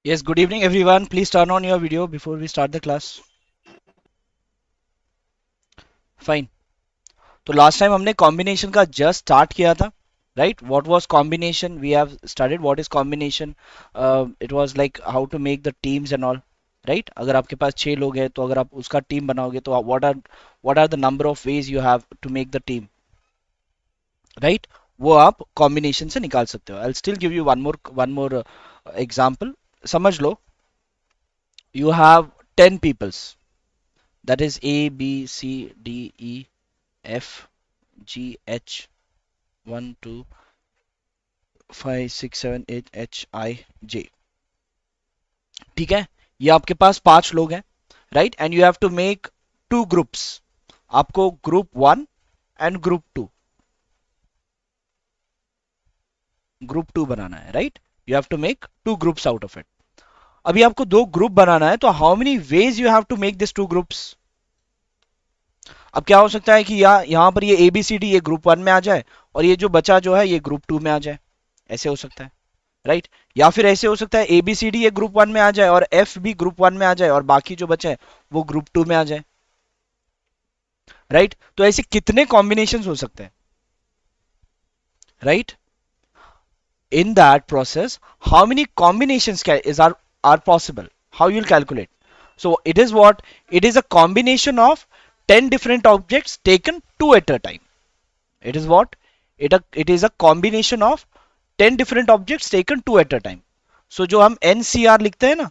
Yes, good evening everyone. Please turn on your video before we start the class. Fine. तो last time हमने combination का just start किया था, right? What was combination? We have started what is combination. It was like how to make the teams and all, right? अगर आपके पास 6 लोग हैं तो अगर आप उसका टीम बनाओगे तो what are the number of ways you have to make the team, right? वो आप कॉम्बिनेशन से निकाल सकते हो. I will still give you one more example. समझ लो, you have 10 peoples, that is A, B, C, D, E, F, G, H, 1, 2, 5, 6, 7, 8, H, I, J. ठीक है, ये आपके पास 5 लोग हैं, right? And you have to make 2 groups. आपको group 1 and group 2 बनाना है, right? You have to make 2 groups out of it. अभी आपको 2 ग्रुप बनाना है, तो how many ways you have to make this 2 groups? अब क्या हो सकता है कि यहाँ पर ये ABCD ये ग्रुप 1 में आ जाए और ये जो बचा जो है ये ग्रुप 2 में आ जाए. ऐसे हो सकता है, राइट? या फिर ऐसे हो सकता है ABCD ये ग्रुप 1 में आ जाए और F भी ग्रुप 1 में आ जाए और बाकी जो बचा है वो ग्रुप 2 में आ जाए, राइट? तो ऐसे कितने कॉम्बिनेशन हो सकते हैं, right? In that process, how many combinations are possible? How you'll calculate? So it is what? It is a combination of 10 different objects taken 2 at a time. It is what? It is a combination of 10 different objects taken 2 at a time. So जो हम NCR लिखते हैं ना,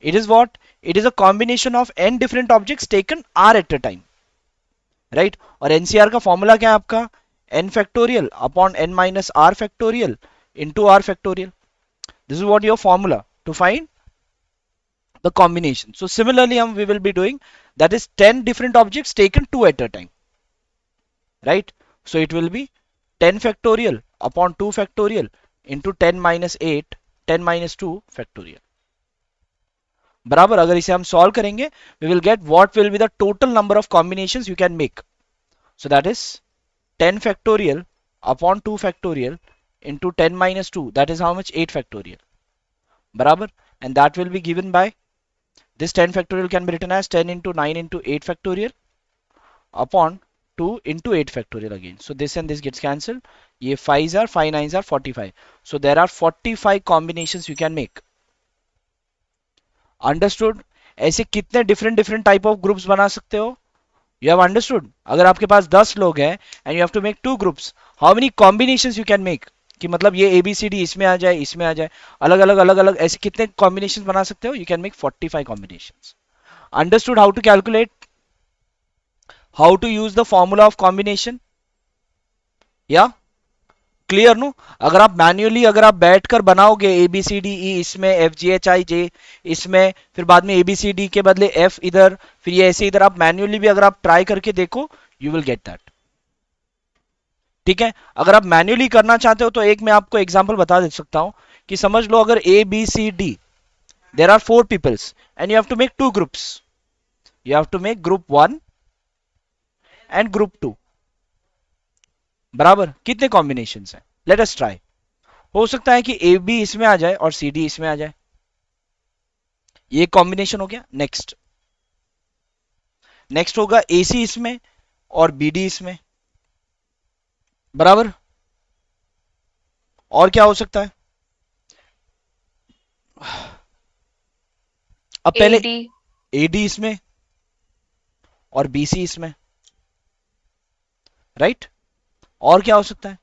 it is what? It is a combination of n different objects taken R at a time, right? और NCR का formula क्या है आपका? n factorial upon n minus R factorial into R factorial. This is what your formula to find the combination. So similarly we will be doing, that is 10 different objects taken 2 at a time, right? So it will be 10 factorial upon 2 factorial into 10 minus 8 10 minus 2 factorial. बराबर. अगर इसे हम solve करेंगे, we will get what will be the total number of combinations you can make. So that is 10 factorial upon 2 factorial into 10 minus 2, that is how much? 8 factorial. बराबर. And that will be given by, this 10 factorial can be written as 10 into 9 into 8 factorial upon 2 into 8 factorial again. So this and this gets cancelled. ये 5s are 5 9s are 45. So there are 45 combinations you can make. Understood? ऐसे कितने different type of groups बना सकते हो? You have understood? अगर आपके पास 10 लोग हैं and you have to make 2 groups, how many combinations you can make? कि मतलब ये ABCD इसमें आ जाए, इसमें आ जाए, अलग अलग ऐसे कितने combinations बना सकते हो? You can make 45 combinations. Understood how to calculate? How to use the formula of combination? Yeah? Clear no? अगर आप मैन्युअली अगर आप बैठकर बनाओगे ABCDE इसमें FGHIJ इसमें, फिर बाद में ABCD के बदले F इधर, फिर ये ऐसे इधर, आप मैन्युअली भी अगर आप ट्राई करके देखो, यू विल गेट दैट. ठीक है? अगर आप मैन्युअली करना चाहते हो तो एक मैं आपको एग्जांपल बता दे सकता हूं कि समझ लो, अगर ABCD there are 4 peoples and you have to make 2 groups. You have to make group 1 and group 2. बराबर. कितने कॉम्बिनेशन हैं? Let us try. हो सकता है कि AB इसमें आ जाए और CD इसमें आ जाए. ये कॉम्बिनेशन हो गया. नेक्स्ट होगा AC इसमें और BD इसमें. बराबर. और क्या हो सकता है? अब पहले AD इसमें और BC इसमें, राइट? और क्या हो सकता है?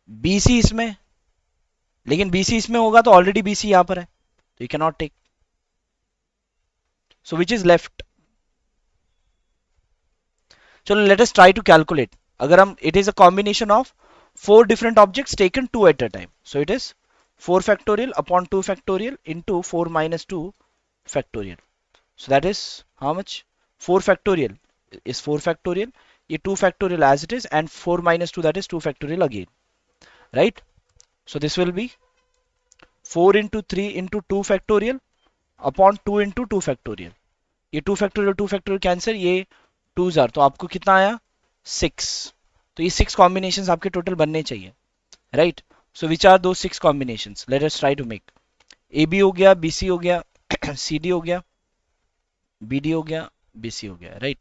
BC इसमें, लेकिन BC इसमें होगा तो ऑलरेडी BC यहां पर है, तो you can not take. So which is left? चलो let us try to calculate. अगर हम, it is a combination of 4 different objects taken 2 at a time. So it is 4 factorial upon 2 factorial into 4 minus 2 factorial. So that is how much? 4 factorial is 4 factorial. ये 2 factorial as it is, and 4 minus 2, that is 2 factorial again, right? So this will be 4 into 3 into 2 factorial upon 2 into 2 factorial. ये 2 factorial cancel, ये 2s are, तो आपको कितना आया? 6. तो ये 6 combinations आपके टोटल बनने चाहिए, right? So which are those six combinations? Let us try to make. AB हो गया, BC हो गया, CD हो गया, BD हो गया, BC हो गया, right?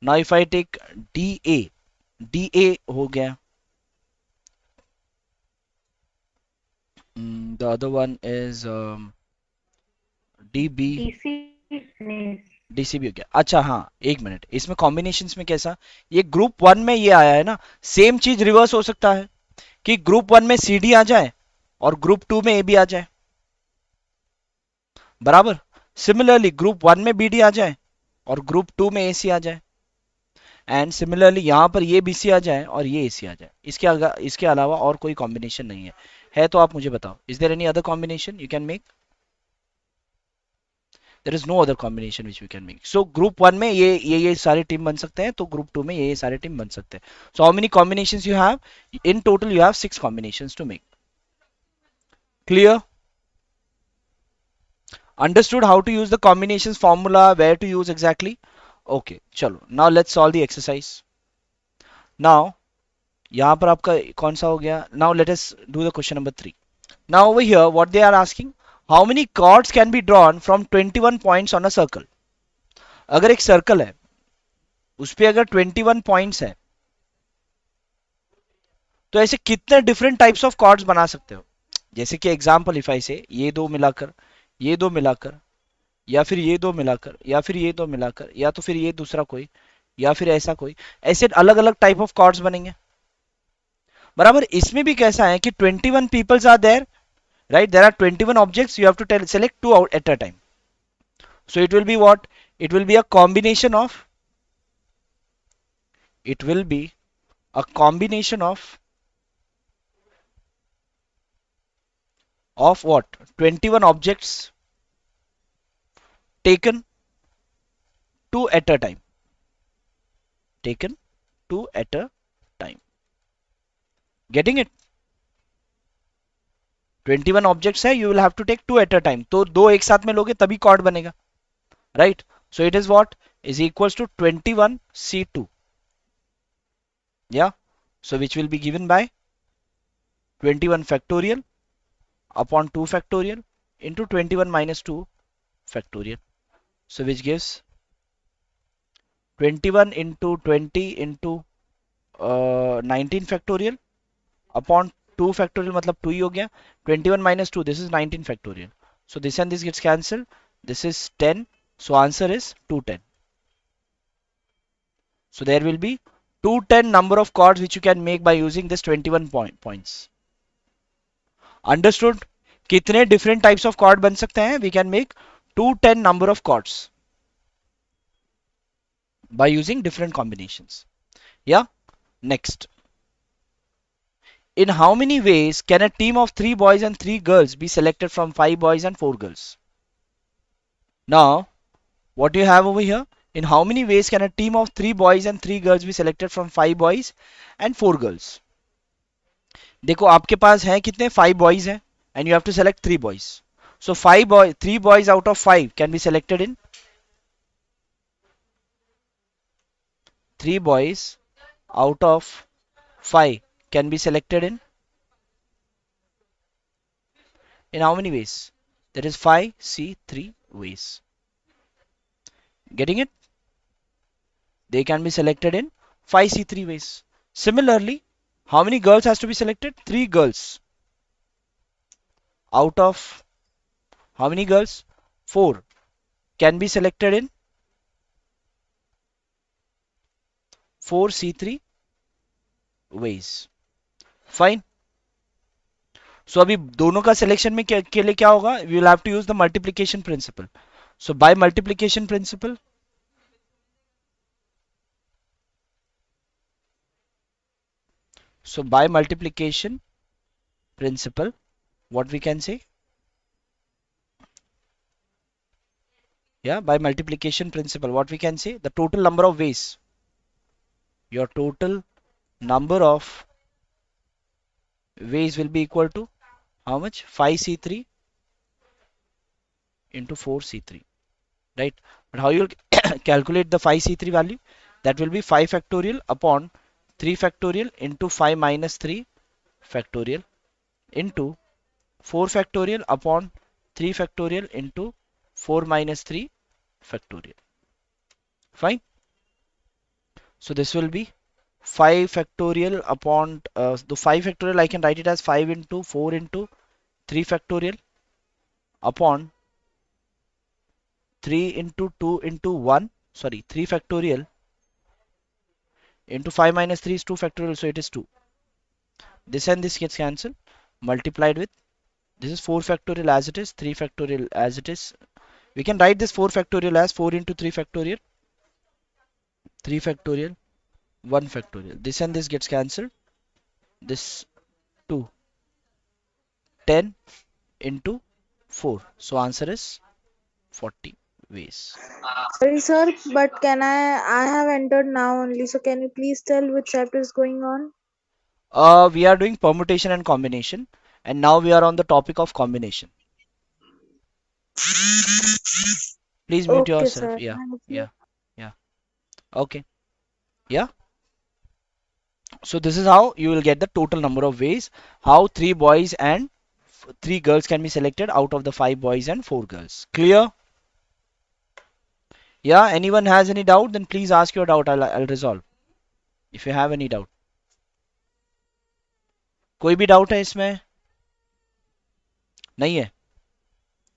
Now if I take DA, DA हो गया. The other one is DB, DC finished. DCB हो गया. अच्छा हाँ, एक मिनट, इसमें कॉम्बिनेशंस में कैसा, ये ग्रुप वन में ये आया है ना, सेम चीज रिवर्स हो सकता है कि ग्रुप वन में CD आ जाए और ग्रुप टू में AB आ जाए, बराबर. सिमिलरली ग्रुप वन में BD आ जाए और ग्रुप टू में AC आ जाए, एंड सिमिलरली यहां पर ये BC आ जाए और ये AC आ जाए. इसके अलावा और कोई कॉम्बिनेशन नहीं है तो आप मुझे बताओ, is there any other combination you can make? There is no other combination which we can make. So group one में ये सारे टीम बन सकते हैं, तो ग्रुप टू में ये सारे टीम बन सकते हैं. So how many combinations you have? In total you have six combinations to make. Clear? Understood how to use the combinations formula, where to use exactly? Okay, चलो. Now let's solve the exercise. Now यहाँ पर आपका कौन सा हो गया? Now let us do the question number 3. Now over here what they are asking, how many chords can be drawn from 21 points on a circle? अगर एक circle है उस पे अगर 21 पॉइंट्स है तो ऐसे कितने डिफरेंट टाइप्स ऑफ कॉर्ड्स बना सकते हो? जैसे कि एग्जांपल इफ आई से ये दो मिलाकर, ये दो मिलाकर, या फिर ये दो मिलाकर, या फिर ये दो मिलाकर, या तो फिर ये दूसरा कोई, या फिर ऐसा कोई, ऐसे अलग अलग टाइप ऑफ कॉर्ड्स बनेंगे, बराबर. इसमें भी कैसा है कि 21 peoples are there, right? There are 21 objects, you have to tell select two out at a time. So it will be what? It will be a combination of, it will be a combination of what? 21 objects taken two at a time, taken two at a time. Getting it? 21 objects है, you will have to take two at a time, तो दो एक साथ में लोगे तभी chord बनेगा, right? So it is what is equals to 21C2, या so which will be given by 21 factorial upon 2 factorial into 21 minus 2 factorial, so which gives 21 into 20 into 19 factorial upon 2 factorial, मतलब 2 ही हो गया. 21 minus 2, this is 19 factorial, so this and this gets cancelled, this is 10, so answer is 210. So there will be 210 number of chords which you can make by using this 21 points. Understood? कितने different types of chord बन सकते हैं? We can make 210 number of chords by using different combinations. या next, in how many ways can a team of 3 boys and 3 girls be selected from 5 boys and 4 girls? Now what you have over here, in how many ways can a team of 3 boys and 3 girls be selected from 5 boys and 4 girls? देखो आपके पास है कितने? 5 boys हैं and you have to select 3 boys. So 3 boys out of 5 can be selected in 3 boys out of 5 can be selected in how many ways? That is 5C3 ways. Getting it? They can be selected in 5C3 ways. Similarly, how many girls has to be selected? 3 girls out of how many girls? 4 can be selected in 4C3 ways. Fine. So अभी दोनों का selection में के लिए क्या होगा? We will have to use the multiplication principle. So by multiplication principle, what we can say? Yeah, by multiplication principle, what we can say? The total number of ways. Your total number of ways will be equal to how much? 5C3 into 4C3, right? But how you will calculate the 5C3 value? That will be 5 factorial upon 3 factorial into 5 minus 3 factorial, into 4 factorial upon 3 factorial into 4 minus 3 factorial. Fine. So this will be 5 factorial upon the 5 factorial, I can write it as 5 into 4 into 3 factorial upon 3 into 2 into 1, sorry, 3 factorial into 5 minus 3 is 2 factorial, so it is 2. This and this gets cancelled, multiplied with, this is 4 factorial as it is, 3 factorial as it is. We can write this 4 factorial as 4 into 3 factorial, 3 factorial, 1 factorial. This and this gets cancelled. This 2, 10 into 4. So answer is 40 ways. Sorry, sir, but can I have entered now only, so can you please tell which chapter is going on? We are doing permutation and combination, and now we are on the topic of combination. Please mute Okay, yourself. sir. Yeah, Thank you. yeah, yeah. Okay. Yeah. So this is how you will get the total number of ways how three boys and three girls can be selected out of the five boys and four girls. Clear? Yeah. Anyone has any doubt? Then please ask your doubt. I'll resolve. If you have any doubt. कोई भी doubt है इसमें? नहीं है?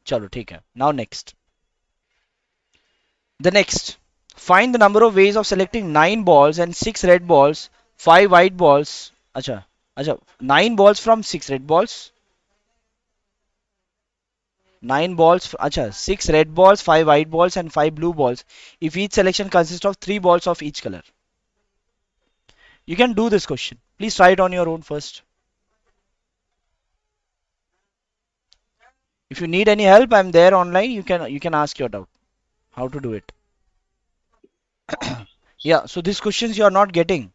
चलो ठीक है. Now next. The next. Find the number of ways of selecting 9 balls and 6 red balls, 5 white balls. अच्छा, अच्छा, 9 balls from 6 red balls. 9 balls, अच्छा, 6 red balls, 5 white balls, and 5 blue balls. If each selection consists of 3 balls of each color. You can do this question. Please try it on your own first. If you need any help, I'm there online. You can ask your doubt. How to do it. Yeah, so these questions you are not getting.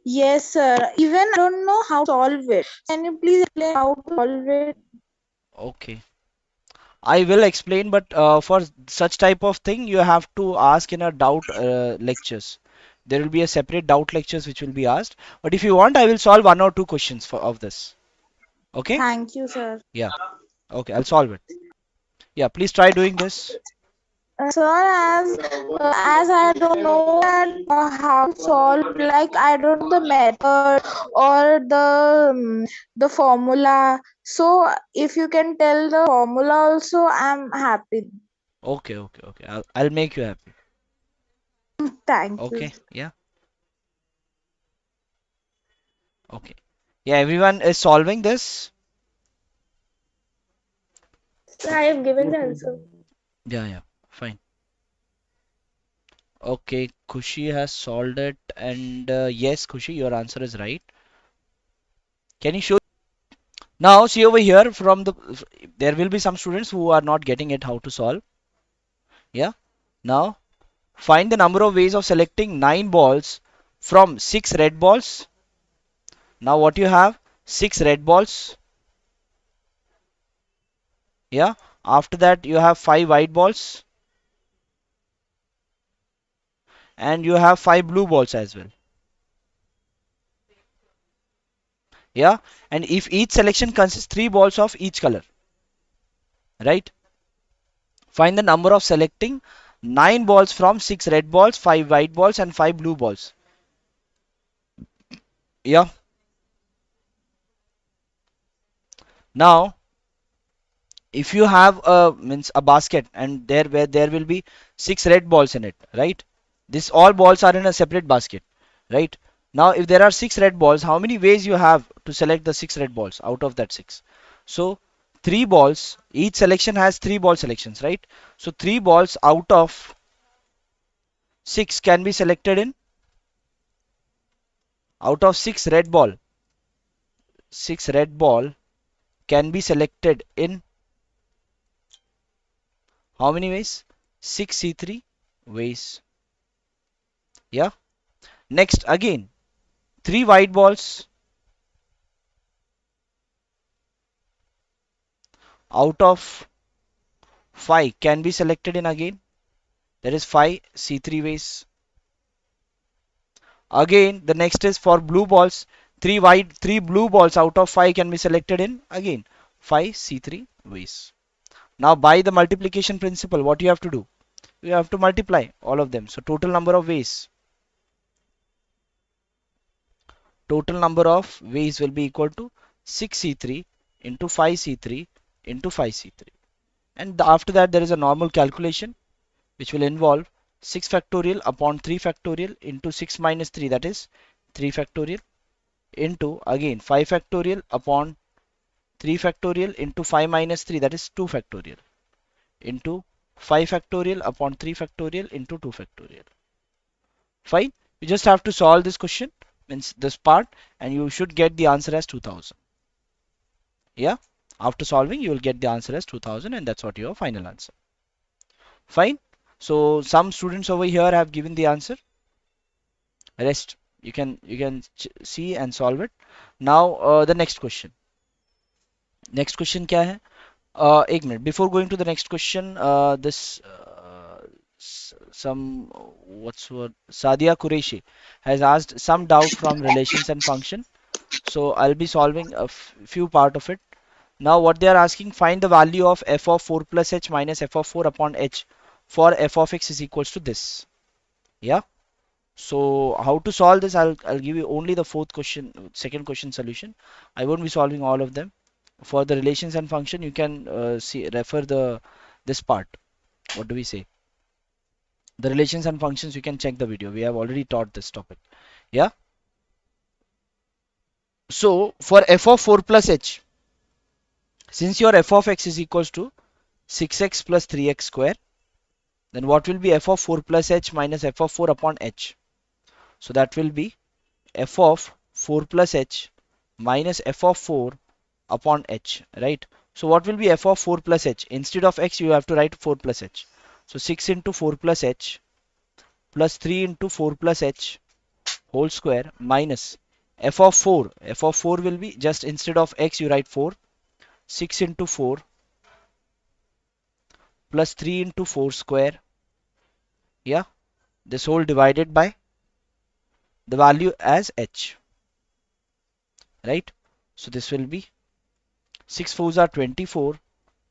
Yes, sir. Even I don't know how to solve it. Can you please explain how to solve it? Okay. I will explain, but for such type of thing, you have to ask in a doubt lectures. There will be a separate doubt lectures which will be asked. But if you want, I will solve one or two questions of this. Okay? Thank you, sir. Yeah. Okay, I'll solve it. Yeah, please try doing this. Sir, as I don't know that how to solve, like I don't know the method or the formula. So if you can tell the formula also, I'm happy. Okay, okay, okay. I'll make you happy. Thank you. Okay, yeah. Okay. Yeah, everyone is solving this. Sir, I have given the answer. Yeah, yeah. Fine. Okay, Kushi has solved it, and yes, Kushi, your answer is right. Can you show? Now, see over here from the there will be some students who are not getting it how to solve. Yeah. Now, find the number of ways of selecting 9 balls from 6 red balls. Now, what you have? 6 red balls. Yeah. After that, you have 5 white balls and you have 5 blue balls as well. Yeah. And if each selection consists 3 balls of each color, right? Find the number of selecting 9 balls from 6 red balls, 5 white balls, and 5 blue balls. Yeah. Now, if you have a means a basket and there will be 6 red balls in it, right? This all balls are in a separate basket, right? Now, if there are 6 red balls, how many ways you have to select the 6 red balls out of that 6? So, 3 balls, each selection has 3 ball selections, right? So, 3 balls out of 6 can be selected in out of 6 red ball. 6 red ball can be selected in how many ways? 6 C3 ways. Yeah. Next, again, 3 white balls out of 5 can be selected in again. There is 5 C3 ways. Again, the next is for blue balls. Three blue balls out of 5 can be selected in again 5 C3 ways. Now by the multiplication principle, what you have to do? You have to multiply all of them. So total number of ways will be equal to 6C3 into 5C3 into 5C3. And after that there is a normal calculation which will involve 6 factorial upon 3 factorial into 6 minus 3, that is 3 factorial, into again 5 factorial upon 3 factorial into 5 minus 3, that is 2 factorial, into 5 factorial upon 3 factorial into 2 factorial. Fine. You just have to solve this question, means this part, and you should get the answer as 2000. Yeah. After solving, you will get the answer as 2000, and that's what your final answer. Fine. So some students over here have given the answer. Rest you can see and solve it. Now the next question. Next question क्या है? एक minute. Before going to the next question, this some what's what Sadia Qureshi has asked some doubt from relations and function. So I'll be solving a few part of it. Now what they are asking, find the value of f of 4 plus h minus f of 4 upon h for f of x is equals to this. Yeah. So how to solve this? I'll give you only the second question solution. I won't be solving all of them. For the relations and function, you can refer the this part. What do we say? The relations and functions, you can check the video. We have already taught this topic. Yeah. So for f of 4 plus h, since your f of x is equals to 6x plus 3x square, then what will be f of 4 plus h minus f of 4 upon h? So that will be f of 4 plus h minus f of 4 upon h, right? So what will be f of 4 plus h? Instead of x, you have to write 4 plus h. So 6 into 4 plus h plus 3 into 4 plus h whole square minus f of 4. F of 4 will be just instead of x, you write 4. 6 into 4 plus 3 into 4 square. Yeah, this whole divided by the value as h, right? So this will be 6 fours are 24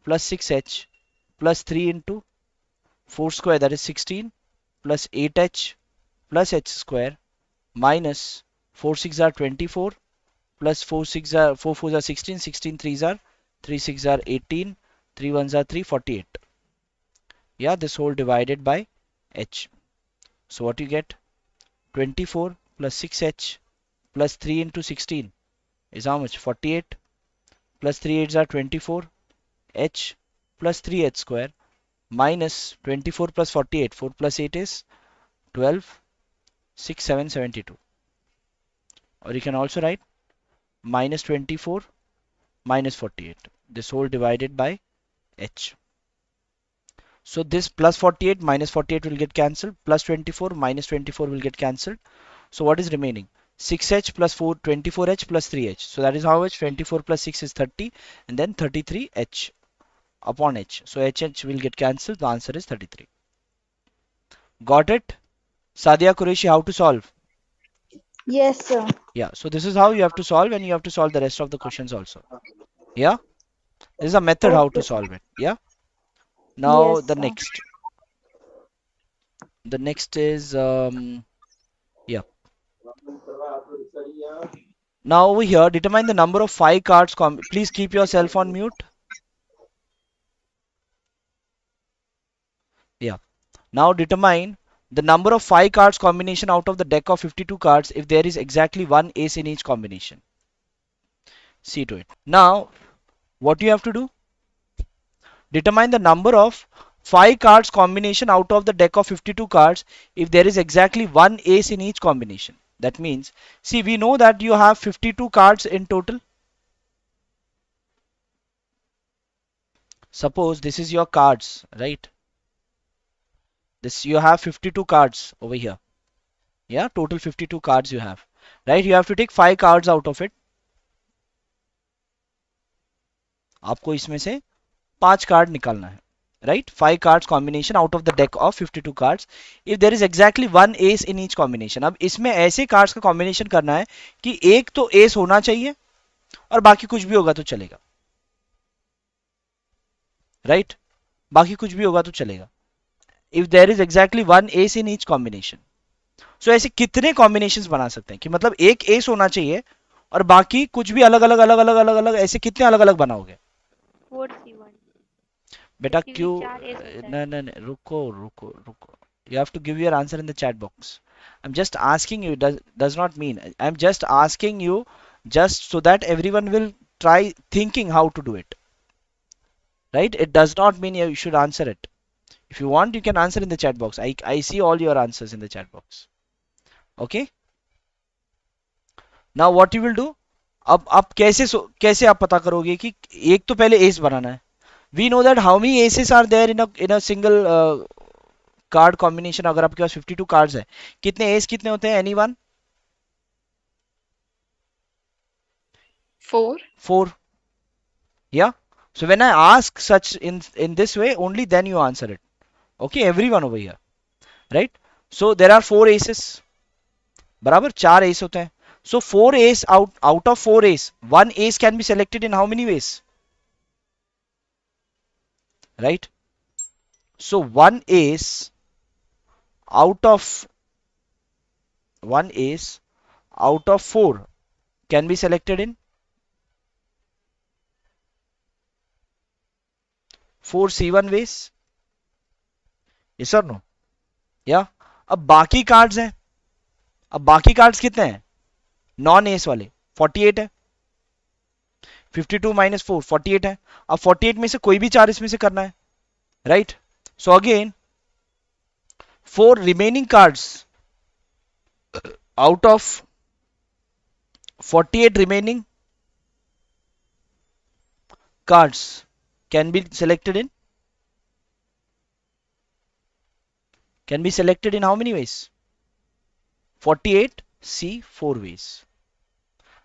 plus 6h plus 3 into 4 square, that is 16, plus 8h plus h square minus 4 6 are 24 plus 4 6 are 4 4 are 16, 16 3s are 3 6 are 18, 3 1s are 3 48. Yeah, this whole divided by h. So what you get? 24 plus 6h plus 3 into 16 is how much? 48 plus 3 8s are 24 h plus 3h square minus 24 plus 48. 4 plus 8 is 12, 6 7 72. Or you can also write minus 24 minus 48. This whole divided by h. So this plus 48 minus 48 will get cancelled. Plus 24 minus 24 will get cancelled. So what is remaining? 6h plus 4, 24h plus 3h. So that is how much? 24 plus 6 is 30, and then 33h upon h. So h will get cancelled. The answer is 33. Got it? Sadia Qureshi, how to solve? Yes, sir. Yeah, so this is how you have to solve, and you have to solve the rest of the questions also. Yeah, this is a method how to Okay. solve it. Yeah. Now Yes, the sir. next. The next is yeah. Now over here, determine the number of 5 cards. Please keep yourself on mute. Yeah. Now determine the number of 5 cards combination out of the deck of 52 cards if there is exactly one ace in each combination. See to it. Now, what you have to do? Determine the number of 5 cards combination out of the deck of 52 cards if there is exactly one ace in each combination. That means, see, we know that you have 52 cards in total. Suppose this is your cards, right? This you have 52 cards over here. Yeah, total 52 cards you have. Right? You have to take 5 cards out of it. आपको इसमें से 5 card निकालना है. right? 5 cards combination out of the deck of 52 cards. If there is exactly one ace in each combination, अब इसमें ऐसे cards का combination करना है कि एक तो ace होना चाहिए और बाकी कुछ भी होगा तो चलेगा, right? बाकी कुछ भी होगा तो चलेगा. If there is exactly one ace in each combination. So ऐसे कितने combinations बना सकते हैं कि मतलब एक ace होना चाहिए और बाकी कुछ भी अलग अलग अलग अलग अलग अलग ऐसे कितने अलग अलग बनाओगे? 4C1 बेटा क्योंकि क्यों? 4 एस होता है. न न न रुको रुको रुको. You have to give your answer in the chat box. I'm just asking you. Does not mean. I'm just asking you just so that everyone will try thinking how to do it. Right? It does not mean you should answer it. If you want, you can answer in the chat box. I see all your answers in the chat box. Okay? Now what you will do? अब कैसे आप पता करोगे कि एक तो पहले S बनाना है. We know that how many aces are there in a single card combination. अगर आपके पास 52 कार्ड्स है, कितने एस कितने होते हैं? Anyone? 4. 4. Yeah. So when I ask such in this way, only then you answer it. Okay, everyone over here, right? So there are 4 aces. बराबर 4 ace होते हैं. So 4 ace out of 4 ace, one ace can be selected in how many ways? Right? So out of one ace out of 4 can be selected in 4 C1 ways. Yes or no? या अब बाकी cards हैं. अब बाकी cards कितने हैं non S वाले? 48 है. 52 माइनस 4 48 है. अब 48 में से कोई भी 4 इसमें से करना है, right? So again 4 remaining cards out of 48 remaining cards can be selected in how many ways? 48 C 4 ways.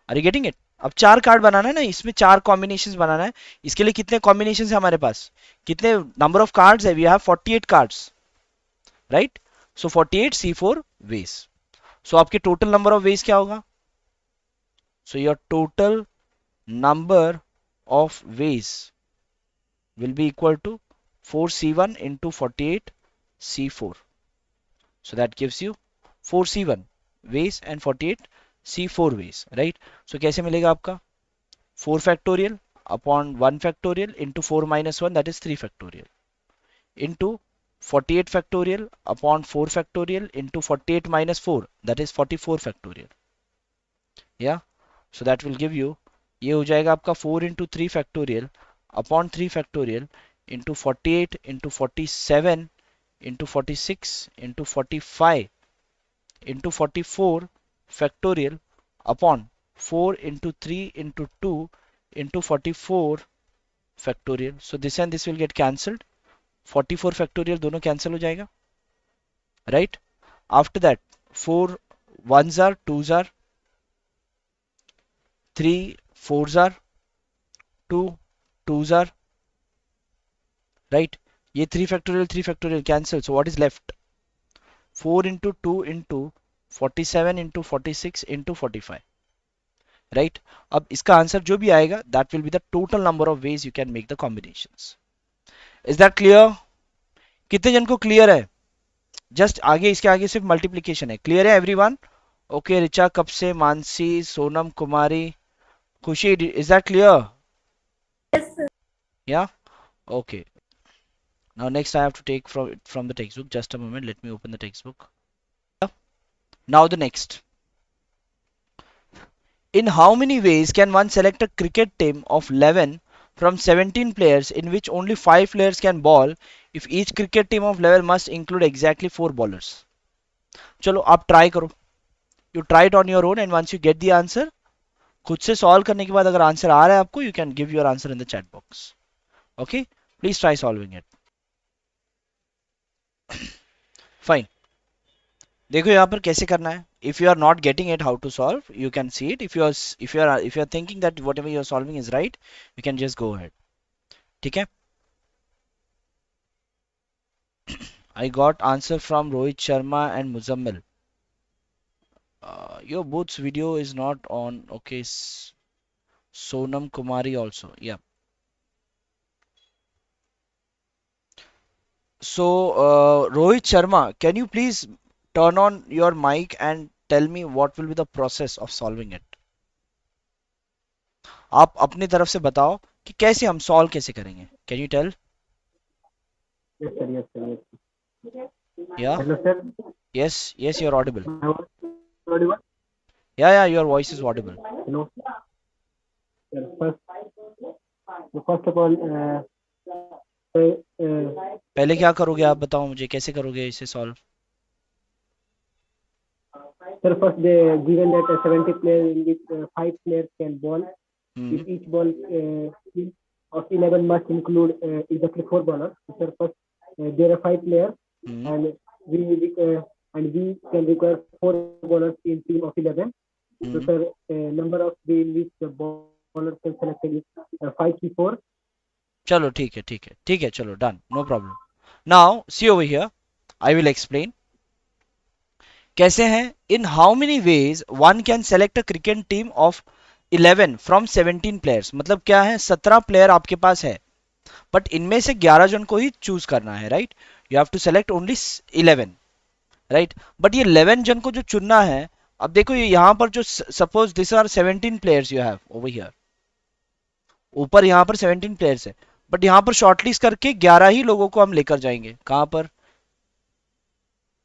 Are you getting it? अब 4 कार्ड बनाना है ना, इसमें 4 कॉम्बिनेशंस बनाना है. इसके लिए कितने कॉम्बिनेशंस है हमारे पास? कितने नंबर ऑफ कार्ड्स है? We have 48 cards, right? So 48 C4 ways. So आपके टोटल नंबर ऑफ वेज क्या होगा? So your total number of ways will be equal to 4C1 into 48 C4. So that gives you 4C1 ways and 48 C4 ways, right? So कैसे मिलेगा आपका? 4 factorial upon 1 factorial into 4 minus 1, that is 3 factorial, into 48 factorial upon 4 factorial into 48 minus 4, that is 44 factorial. Yeah, so that will give you, ये हो जाएगा आपका 4 into 3 factorial upon 3 factorial into 48 into 47 into 46 into 45 into 44 factorial upon 4 into 3 into 2 into 44 factorial. So this and this will get cancelled. 44 factorial दोनों cancel हो जाएगा, right? After that 4 ones are, 2s are, 3 4s are, 2 2s are, right? ये 3 factorial cancel. So what is left? 4 into 2 into 47 into 46 into 45, right? अब इसका answer जो भी आएगा, that will be the total number of ways you can make the combinations. Is that clear? कितने जन को clear है? जस्ट आगे, इसके आगे सिर्फ मल्टीप्लीकेशन है. क्लियर है एवरीवन? ओके, रिचा, कब से, मानसी, सोनम कुमारी, खुशी, is that clear? Yes, sir. Yeah, okay. Now next I have to take from the textbook. Just a moment, let me open the textbook. Now the next. In how many ways can one select a cricket team of 11 from 17 players in which only 5 players can bowl if each cricket team of 11 must include exactly 4 bowlers? चलो आप try करो. You try it on your own and once you get the answer, खुद से solve करने के बाद अगर answer आ रहा है आपको, you can give your answer in the chat box. Okay, please try solving it. Fine. देखो यहाँ पर कैसे करना है. If you are not getting it how to solve, you can see it. If you are thinking that whatever you are solving is right, you can just go ahead. ठीक है? I got answer from Rohit Sharma and Muzammil. Your both's video is not on. Okay, Sonam Kumari also. Yeah. So, Rohit Sharma, can you please turn on your mic and tell me what will be the process of solving it? आप अपनी तरफ से बताओ कि कैसे हम solve कैसे करेंगे. Can you tell? Yes, sir. Yes, sir. Yes. Yeah. Hello, sir. Yes. Yes, you're audible. My voice is audible? Yeah, yeah, your voice is audible. Hello. Sir, first of all, पहले क्या करोगे आप बताओ मुझे कैसे करोगे इसे solve. sir, first they given that 70 players in which 5 players can bowl. If each ball team of 11 must include exactly 4 bowlers. Sir, first there are 5 players, and we can require 4 bowlers in team of 11. So, sir, number of the in which the bowler can select is 5 3 4. चलो ठीक है ठीक है ठीक है चलो done no problem. Now see over here I will explain कैसे हैं. In how many ways one can select a cricket team of 11 from 17 players. मतलब क्या है 17 प्लेयर आपके पास है बट इनमें से 11 जन को ही चूज करना है. Right you have to select only 11. Right but ये 11 जन को जो चुनना है. अब देखो ये यहाँ पर जो suppose this are 17 players you have over here. ऊपर यहाँ पर 17 प्लेयर्स है बट यहाँ पर शॉर्टलिस्ट करके 11 ही लोगों को हम लेकर जाएंगे कहां पर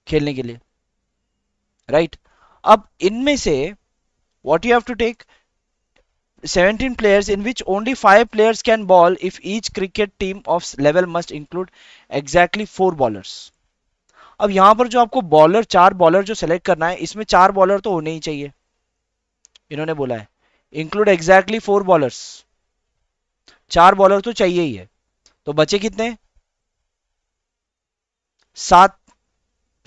खेलने के लिए. राइट अब इनमें से what you have to take 17 players in which only 5 players can bowl if each cricket team of level must include exactly 4 bowlers. अब यहां पर जो आपको बॉलर 4 बॉलर जो सेलेक्ट करना है इसमें 4 बॉलर तो होने ही चाहिए. इन्होंने बोला है इंक्लूड एग्जैक्टली 4 बॉलर्स. 4 बॉलर तो चाहिए ही है. तो बचे कितने 7.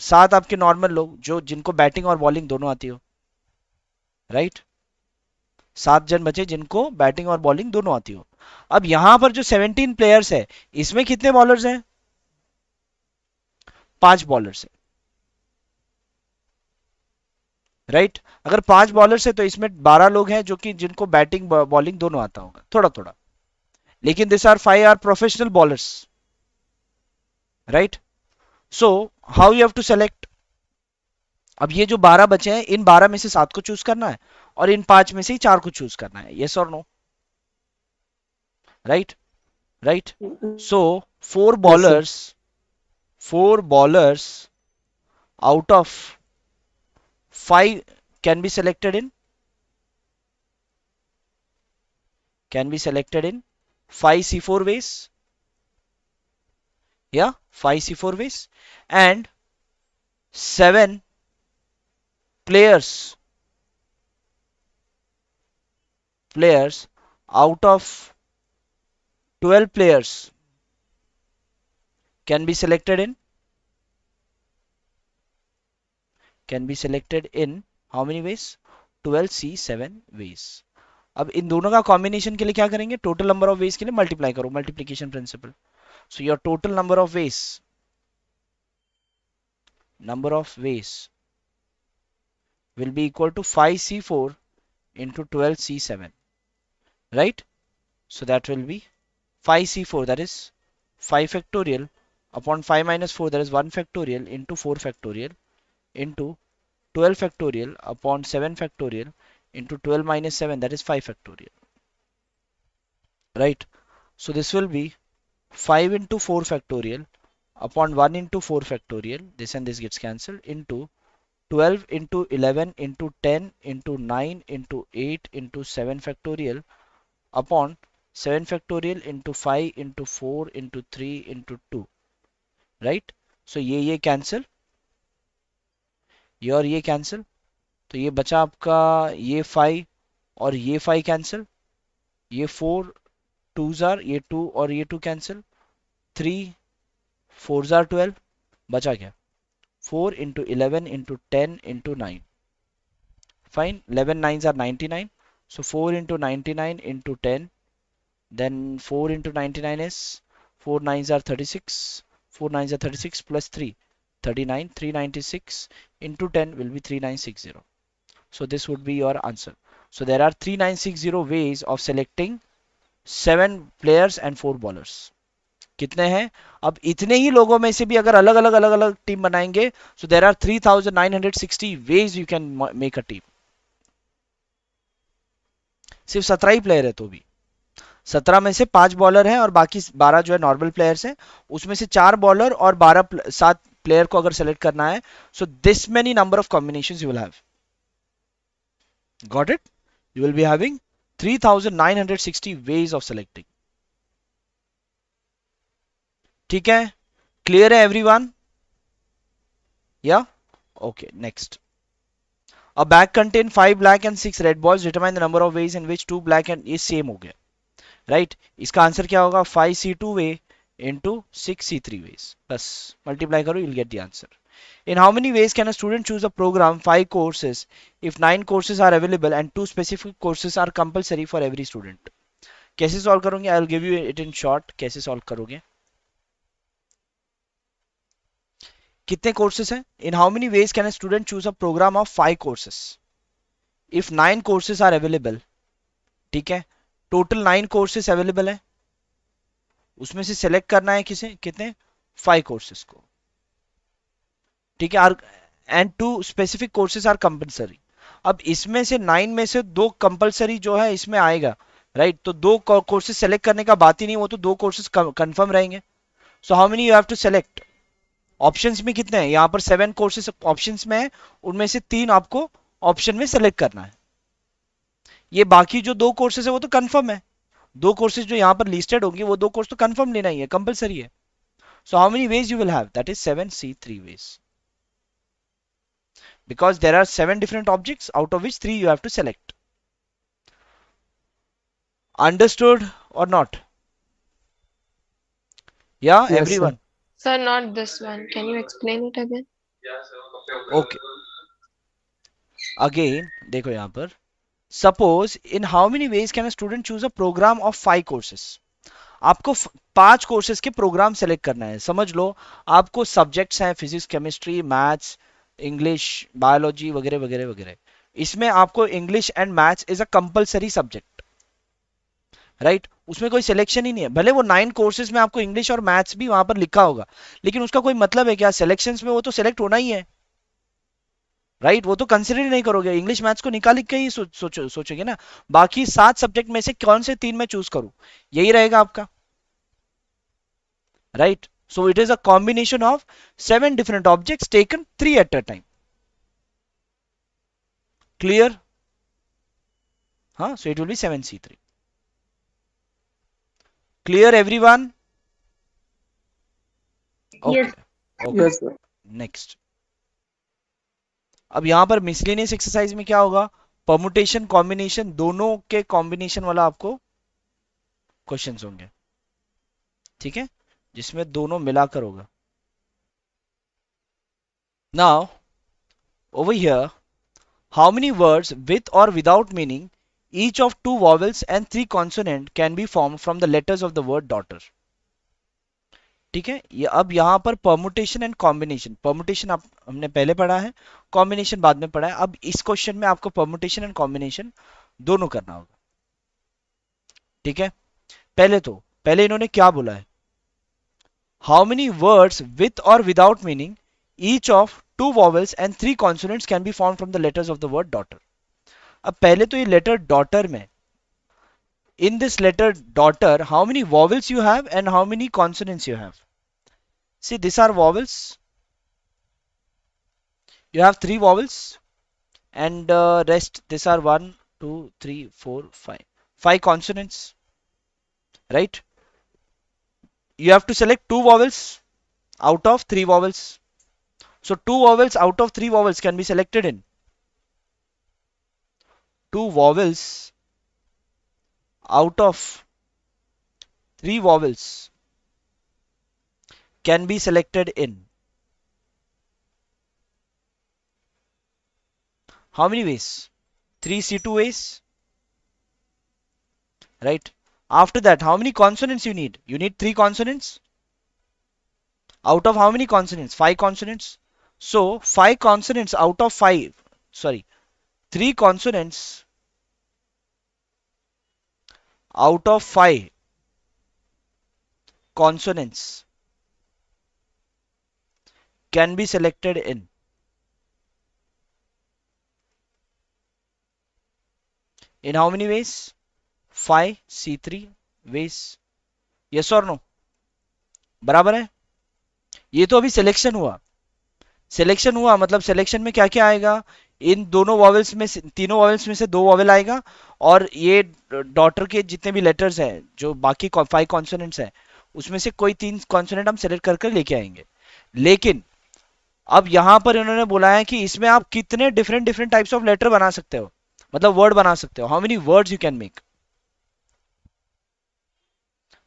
7 आपके नॉर्मल लोग जो जिनको बैटिंग और बॉलिंग दोनों आती हो. राइट 7 जन बचे जिनको बैटिंग और बॉलिंग दोनों आती हो. अब यहां पर जो 17 प्लेयर्स है इसमें कितने बॉलर्स हैं 5 बॉलर्स है. राइट अगर 5 बॉलर्स है तो इसमें 12 लोग हैं जो कि जिनको बैटिंग बॉलिंग दोनों आता होगा थोड़ा थोड़ा. लेकिन this are 5 are professional bowlers. Right so how you have to select. अब ये जो 12 बचे हैं इन 12 में से 7 को चूज करना है और इन 5 में से ही 4 को चूज करना है. Yes or no. Right right so 4 Yes, sir. bowlers out of 5 can be selected in 5C4 ways. Yeah 5C4 ways. And 7 players out of 12 players can be selected in how many ways 12C7 ways. अब इन दोनों का combination के लिए क्या करेंगे total number of veg के लिए multiply करो multiplication principle. So your total number of ways will be equal to 5C4 into 12C7. Right so that will be 5C4 that is 5 factorial upon 5 minus 4 that is 1 factorial into 4 factorial into 12 factorial upon 7 factorial into 12 minus 7 that is 5 factorial. Right so this will be 5 into 4 factorial upon 1 into 4 factorial this and this gets cancelled into 12 into 11 into 10 into 9 into 8 into 7 factorial upon 7 factorial into 5 into 4 into 3 into 2. Right so ये cancel ये और ये cancel तो ये बचा आपका ये 5 और ये 5 cancel ये 4 2s are ये 2 और ये 2 cancel 3 4s are 12 बचा क्या 4 into 11 into 10 into 9. Fine 11 9s are 99 so 4 into 99 into 10 then 4 into 99 is 4 9s are 36 4 9s are 36 plus 3, 39. 396 into 10 will be 3960. So this would be your answer. So there are 3960 ways of selecting 7 players and 4 bowlers. कितने हैं? अब इतने ही लोगों में से भी अगर अलग अलग अलग अलग टीम बनाएंगे, so there are 3960 ways you can make a team. सिर्फ 17 ही प्लेयर है तो भी 17 में से 5 बॉलर हैं और बाकी 12 जो है नॉर्मल प्लेयर्स हैं, उसमें से 4 बॉलर और 7 प्लेयर को अगर सेलेक्ट करना है, so this many number of combinations you will have. Got it? You will be having 3960 ways of selecting. ठीक है? क्लियर है एवरीवन? या? Okay, next. A bag contain 5 black and 6 red balls. Determine the number of ways in which 2 black and ये same हो गया. Right इसका answer क्या होगा? 5c2 वे इंटू 6c3 ways. बस मल्टीप्लाई करो, you'll get the answer. In how many ways can a student choose a program 5 courses if 9 courses are available and 2 specific courses are compulsory for every student? कैसे solve करोगे? I'll give you it in short. कैसे solve करोगे? कितने courses हैं? In how many ways can a student choose a program of 5 courses if 9 courses are available? ठीक है, total 9 courses available है, उसमें से सेलेक्ट करना है कितने? 5 कोर्सेस को. ठीक है, and 2 specific courses are compulsory. अब इसमें से 9 में से 2 कंपलसरी जो है इसमें आएगा, राइट? तो 2 कोर्सेस सेलेक्ट करने का बात ही नहीं, वो तो 2 कोर्सेस कंफर्म रहेंगे. So how many you have to select? Options में कितने हैं? यहां पर 7 कोर्सेस ऑप्शंस में है, उनमें से 3 आपको ऑप्शन में सेलेक्ट करना है. ये बाकी जो 2 कोर्सेस है वो तो कंफर्म है. 2 कोर्सेज जो यहाँ पर लिस्टेड होंगे वो 2 कोर्स तो कंफर्म लेना ही है, कंपलसरी है. सो how many ways you will have? That is 7c3 ways, because there are 7 different objects out of which 3 you have to select. Understood or not? Yeah, Yes, everyone. Sir, not this one. Can you explain it again? Okay, again देखो यहाँ पर, suppose in how many ways can a student choose a program of 5 courses? आपको 5 courses के programme select करना है. समझ लो आपको subjects हैं physics, chemistry, maths, English, biology वगैरह वगैरह वगैरह. इसमें आपको English and maths is a compulsory subject, right? उसमें कोई सिलेक्शन ही नहीं है. भले वो 9 कोर्सेज में आपको इंग्लिश और मैथ्स भी वहां पर लिखा होगा, लेकिन उसका कोई मतलब है क्या? सिलेक्शंस में वो तो सिलेक्ट होना ही है, राइट? वो तो कंसिडर ही नहीं करोगे. इंग्लिश मैथ्स को निकाल के ही सोचोगे ना. बाकी 7 सब्जेक्ट में से कौन से 3 में चूज करूं, यही रहेगा आपका, right? So it is a combination of 7 different objects taken 3 at a time. Clear? So it will be 7c3. Clear everyone? Okay. Yes. Okay. yes, sir. Next. अब यहां पर मिसलेनियस एक्सरसाइज में क्या होगा? परमुटेशन, कॉम्बिनेशन, दोनों के combination वाला आपको क्वेश्चंस होंगे. ठीक है, जिसमें दोनों मिलाकर होगा. Now over here, how many words with or without meaning, each of 2 vowels and 3 consonant can be formed from the letters of the word daughter? ठीक है, ये अब यहाँ पर परमुटेशन एंड कॉम्बिनेशन. परमुटेशन आप हमने पहले पढ़ा है, कॉम्बिनेशन बाद में पढ़ा है. अब इस क्वेश्चन में आपको परमुटेशन एंड कॉम्बिनेशन दोनों करना होगा. ठीक है, पहले इन्होंने क्या बोला है? हाउ मेनी वर्ड्स विथ और without meaning, each of 2 vowels and 3 consonants can be formed from the letters of the word daughter. अब पहले तो ये लेटर डॉटर में, in this letter daughter, how many vowels you have and how many consonants you have? See, these are vowels. You have 3 vowels and rest, these are 1 2 3 4 5 consonants, right? You have to select 2 vowels out of 3 vowels. So 2 vowels out of 3 vowels can be selected in. 2 vowels out of 3 vowels can be selected in. How many ways? 3c2 ways. Right? After that, how many consonants you need? You need 3 consonants. Out of how many consonants? 5 consonants. So 5 consonants out of 5, sorry, 3 consonants out of 5 consonants can be selected in how many ways? 5 C3 ways. Yes or no? बराबर है? ये तो अभी selection हुआ. Selection हुआ मतलब selection में क्या क्या आएगा? इन दोनों वॉवेल्स में से, तीनों वॉवेल्स में से 2 वॉवेल आएगा, और ये डॉटर के जितने भी लेटर्स हैं, जो बाकी 5 कॉन्सोनेंट्स हैं, उसमें से कोई 3 कॉन्सोनेंट हम सेलेक्ट कर लेके आएंगे. लेकिन अब यहां पर इन्होंने बोला है कि इसमें आप कितने different different types of letter बना सकते हो, मतलब वर्ड बना सकते हो. How many words you can make.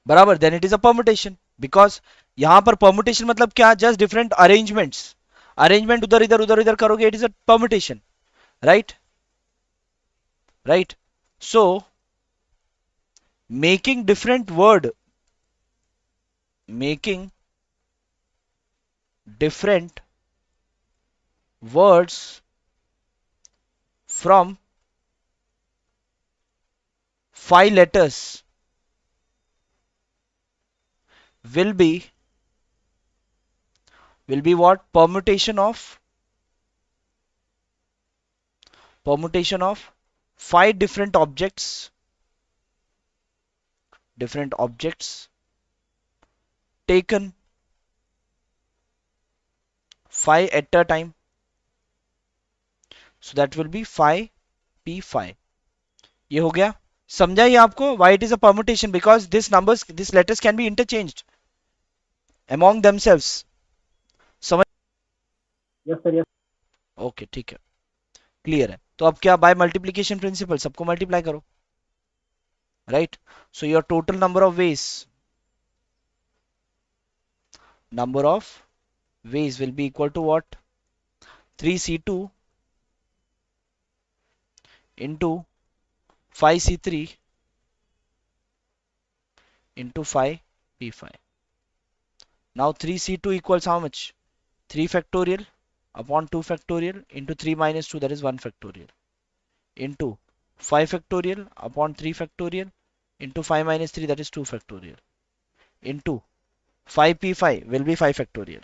बराबर. Then it is a permutation. Because यहां पर परमुटेशन मतलब क्या? Just different arrangements. अरेंजमेंट उधर इधर करोगे, it is a permutation. Right. Right. So making different word, making different words from 5 letters will be what? Permutation of 5 different objects taken 5 at a time. So that will be 5p5. ये हो गया. समझा ये आपको? Why it is a permutation? Because these letters can be interchanged among themselves. समझ? Yes, sir. Yes. Okay, ठीक है, clear है. तो अब क्या? बाय मल्टीप्लीकेशन प्रिंसिपल सबको मल्टीप्लाई करो. Right. So your total number of ways will be equal to what? 3c2 into 5c3 into 5p5. Now 3c2 equals how much? 3 factorial upon 2 factorial into 3 minus 2, that is 1 factorial, into 5 factorial upon 3 factorial into 5 minus 3, that is 2 factorial, into 5p5 will be 5 factorial.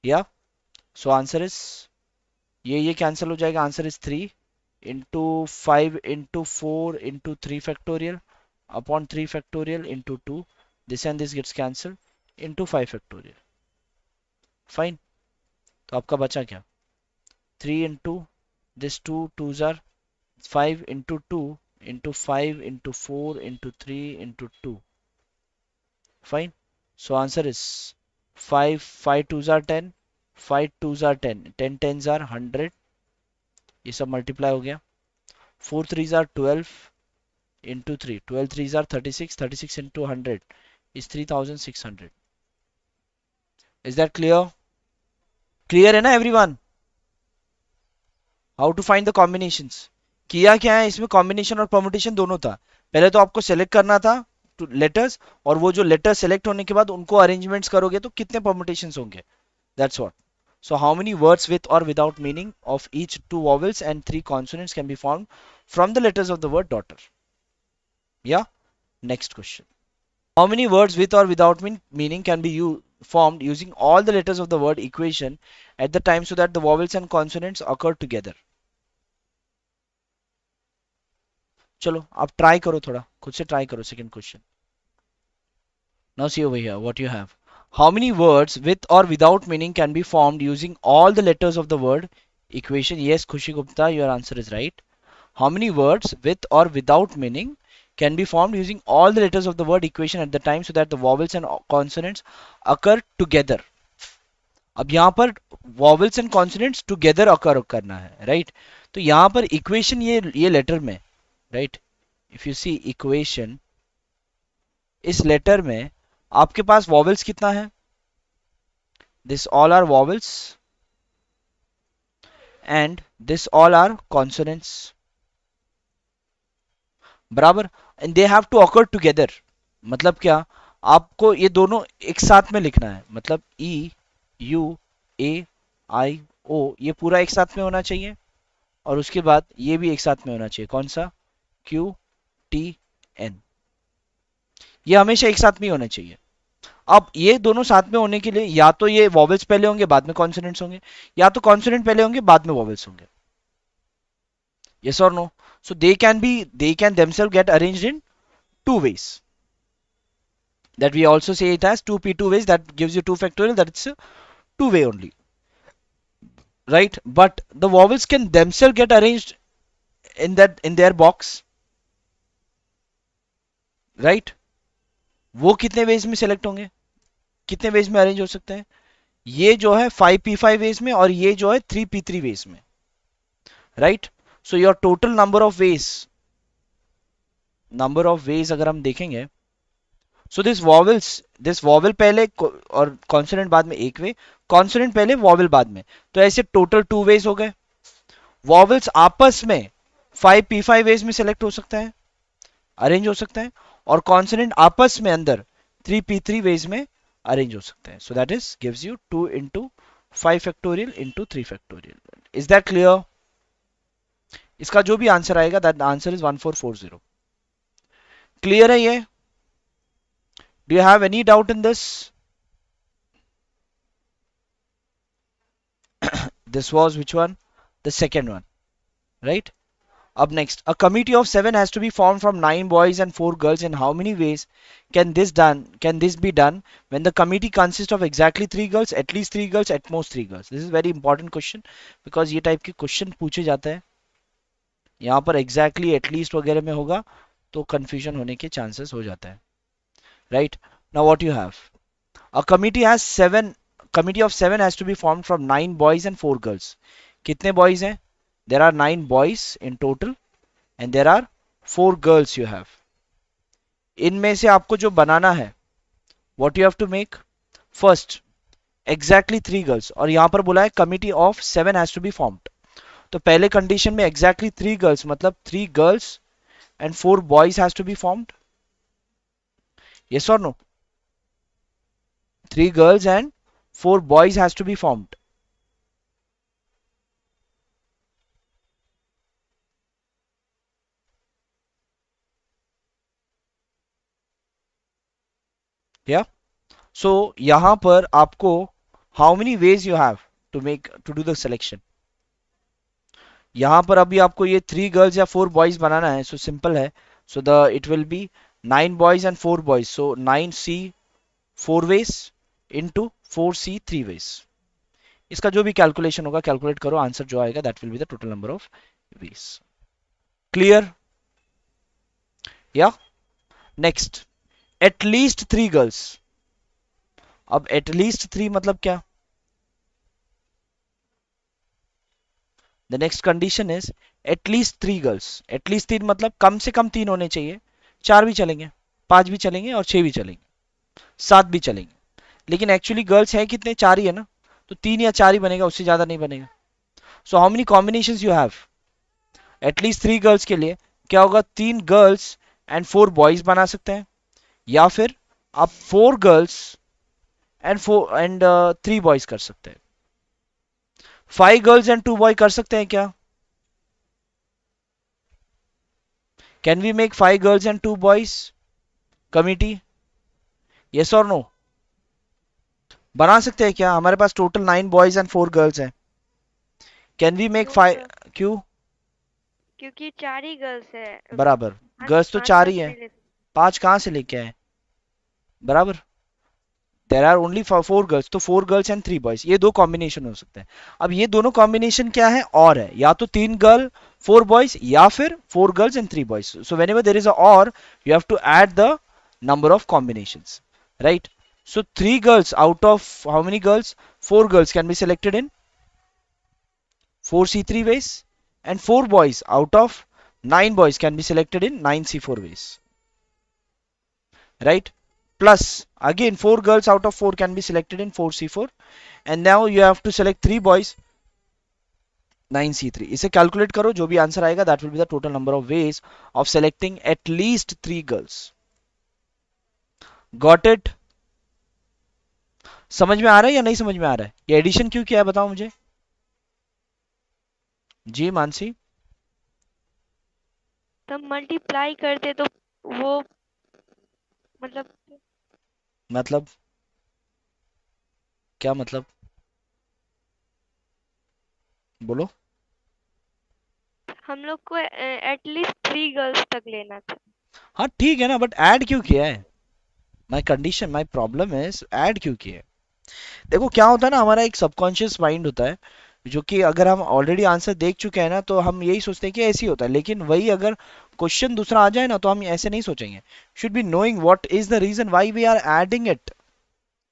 Yeah. So answer is, ये cancel हो जाएगा. Answer is 3 into 5 into 4 into 3 factorial upon 3 factorial into 2. This and this gets cancelled into 5 factorial. Fine. तो आपका बचा क्या? 3 into this 2 2s are 5 into 2 into 5 into 4 into 3 into 2. Fine. So answer is 5 2s are 10, 5 2s are 10, 10 10s are 100. ये सब multiply हो गया. 4 3s are 12 into 3, 12 3s are 36, 36 into 100 is 3600. Is that clear? Clear है ना everyone? How to find the combinations? किया क्या है इसमें? कॉम्बिनेशन और परमुटेशन दोनों था. पहले तो आपको सेलेक्ट करना था लेटर्स, और वो जो लेटर सेलेक्ट होने के बाद उनको अरेंजमेंट्स करोगे तो कितने परमुटेशंस होंगे. That's what. So how many words with or without meaning of each 2 vowels and 3 consonants can be formed from the letters of the word daughter? Yeah. Next question. How many words with or without meaning can be formed using all the letters of the word equation at the time so that the vowels and consonants occur together? चलो आप try करो, थोड़ा खुद से try करो. Second question. Now see over here what you have. How many words with or without meaning can be formed using all the letters of the word equation? Yes, Khushi Gupta, your answer is right. How many words with or without meaning can be formed using all the letters of the word equation at the time so that the vowels and consonants occur together? अब यहाँ पर vowels and consonants together occur करना है, right? तो यहाँ पर equation ये letter में, right? If you see equation, इस letter में आपके पास vowels कितना है? This all are vowels and this all are consonants. बराबर. And they have to occur together. मतलब क्या? आपको ये दोनों एक साथ में लिखना है, मतलब ई यू ए आई ओ ये पूरा एक साथ में होना चाहिए, और उसके बाद ये भी एक साथ में होना चाहिए, कौन सा, क्यू टी एन, ये हमेशा एक साथ में होने चाहिए। अब ये दोनों साथ में होने के लिए या तो ये वॉवेल्स पहले होंगे बाद में कॉन्सोनेंट्स होंगे, या तो कॉन्सोनेंट पहले होंगे बाद में वॉवेल्स होंगे। yes or no? So they can themselves get arranged in two ways, that we also say it as 2p two ways, that gives you 2 factorial, that it's a two way only, right? But the vowels can themselves get arranged in their box, right? वो कितने veg में select होंगे, कितने veg में arrange हो सकते हैं, ये जो है 5p5 वेज में और ये जो है 3p3 वेज में, right? So your total number of veg अगर हम देखेंगे, सो दिस वॉवल पहले और कॉन्सोनेंट बाद में एक वे, कॉन्सोनेंट पहले वॉवल बाद में, तो ऐसे टोटल टू वेज हो गए। वॉवल्स आपस में 5p5 वेज में सेलेक्ट हो सकता है, अरेंज हो सकता है, और कॉन्सोनेंट आपस में अंदर 3p3 वेज में अरेंज हो सकता है। So that is gives you 2 into 5 factorial into 3 factorial। Is that clear? इसका जो भी आंसर आएगा दैट आंसर इज 1440। क्लियर है ये? Do you have any doubt in this? This was which one? The second one, right? Up next, a committee of 7 has to be formed from 9 boys and 4 girls. In how many ways can this be done when the committee consists of exactly 3 girls, at least 3 girls, at most 3 girls? This is very important question because ये type के question पूछे जाते हैं। यहाँ पर exactly, at least वगैरह में होगा तो confusion होने के chances हो जाता है, right? Now what you have? A committee of 7 has to be formed from 9 boys and 4 girls. कितने boys हैं? There are 9 boys in total and there are 4 girls you have. इनमें से आपको जो बनाना है, what you have to make? First, exactly 3 girls, और यहां पर बोला है committee of 7 has to be formed. तो पहले कंडीशन में exactly 3 girls मतलब 3 girls and 4 boys has to be formed. Yes or no? 3 girls and 4 boys has to be formed. Yeah? So यहां पर आपको how many ways you have to do the selection? यहां पर अभी आपको ये 3 girls या 4 boys बनाना है, सो सिंपल है। So the it will B 9 boys and 4 boys, so 9c 4 ways into 4c 3 ways। इसका जो भी कैलकुलेशन होगा कैलकुलेट करो, आंसर जो आएगा that will be the total number of veg. Clear? या नेक्स्ट, एटलीस्ट 3 गर्ल्स। अब एटलीस्ट 3 मतलब क्या? The next condition is at least 3 girls. At least 3 मतलब कम से कम 3 होने चाहिए, 4 भी चलेंगे, 5 भी चलेंगे और 6 भी चलेंगे, 7 भी चलेंगे, लेकिन एक्चुअली गर्ल्स है कितने? 4 ही है ना, तो 3 या 4 ही बनेगा, उससे ज्यादा नहीं बनेगा। सो how many combinations you have? At least 3 girls के लिए क्या होगा? 3 गर्ल्स एंड 4 बॉयज बना सकते हैं, या फिर आप 4 गर्ल्स एंड 3 बॉयज कर सकते हैं। 5 गर्ल्स एंड 2 बॉय कर सकते हैं क्या? Can we make 5 girls and 2 boys committee? Yes or no? बना सकते हैं क्या? हमारे पास टोटल 9 बॉयज एंड 4 गर्ल्स हैं। Can we make no 5? Sir, क्यों? क्योंकि 4 ही गर्ल्स है। बराबर, पांच गर्ल्स तो पांच 4 तक ही है, नहीं ले सकते। 5 कहां से लेके आए? बराबर, देर आर ओनली 4 गर्ल्स, तो 4 गर्ल्स एंड 3 बॉयज, ये दो कॉम्बिनेशन हो सकते हैं। अब ये दोनों कॉम्बिनेशन क्या है? और है, या तो 3 गर्ल 4 बॉयज या फिर 4 girls and 3 boys. So whenever there is a or, you have to add the number of combinations, right? So 3 girls out of how many girls? 4 girls can be selected in 4c3 ways, and 4 boys out of 9 boys can be selected in 9c4 ways, right? Plus again 4 girls out of 4 can be selected in 4c4, and now you have to select 3 boys 9c3। इसे calculate करो, जो भी answer आएगा that will be the total number of ways of selecting at least 3 girls। Got it? समझ में आ रहा है या नहीं समझ में आ रहा है? ये एडिशन क्यों किया है बताओ मुझे। जी मानसी। तो मल्टीप्लाई करते तो वो मतलब मतलब क्या मतलब, बोलो। हम लोग को एटलीस्ट 3 गर्ल्स तक लेना था। हाँ ठीक है ना, बट ऐड क्यों किया है? My condition, my problem is add क्यों किया है? देखो क्या होता है ना, हमारा एक सबकॉन्शियस माइंड होता है जो कि अगर हम ऑलरेडी आंसर देख चुके हैं ना तो हम यही सोचते हैं कि ऐसे ही होता है, लेकिन वही अगर क्वेश्चन दूसरा आ जाए ना तो हम ऐसे नहीं सोचेंगे। Should be knowing what is the reason why we are adding it.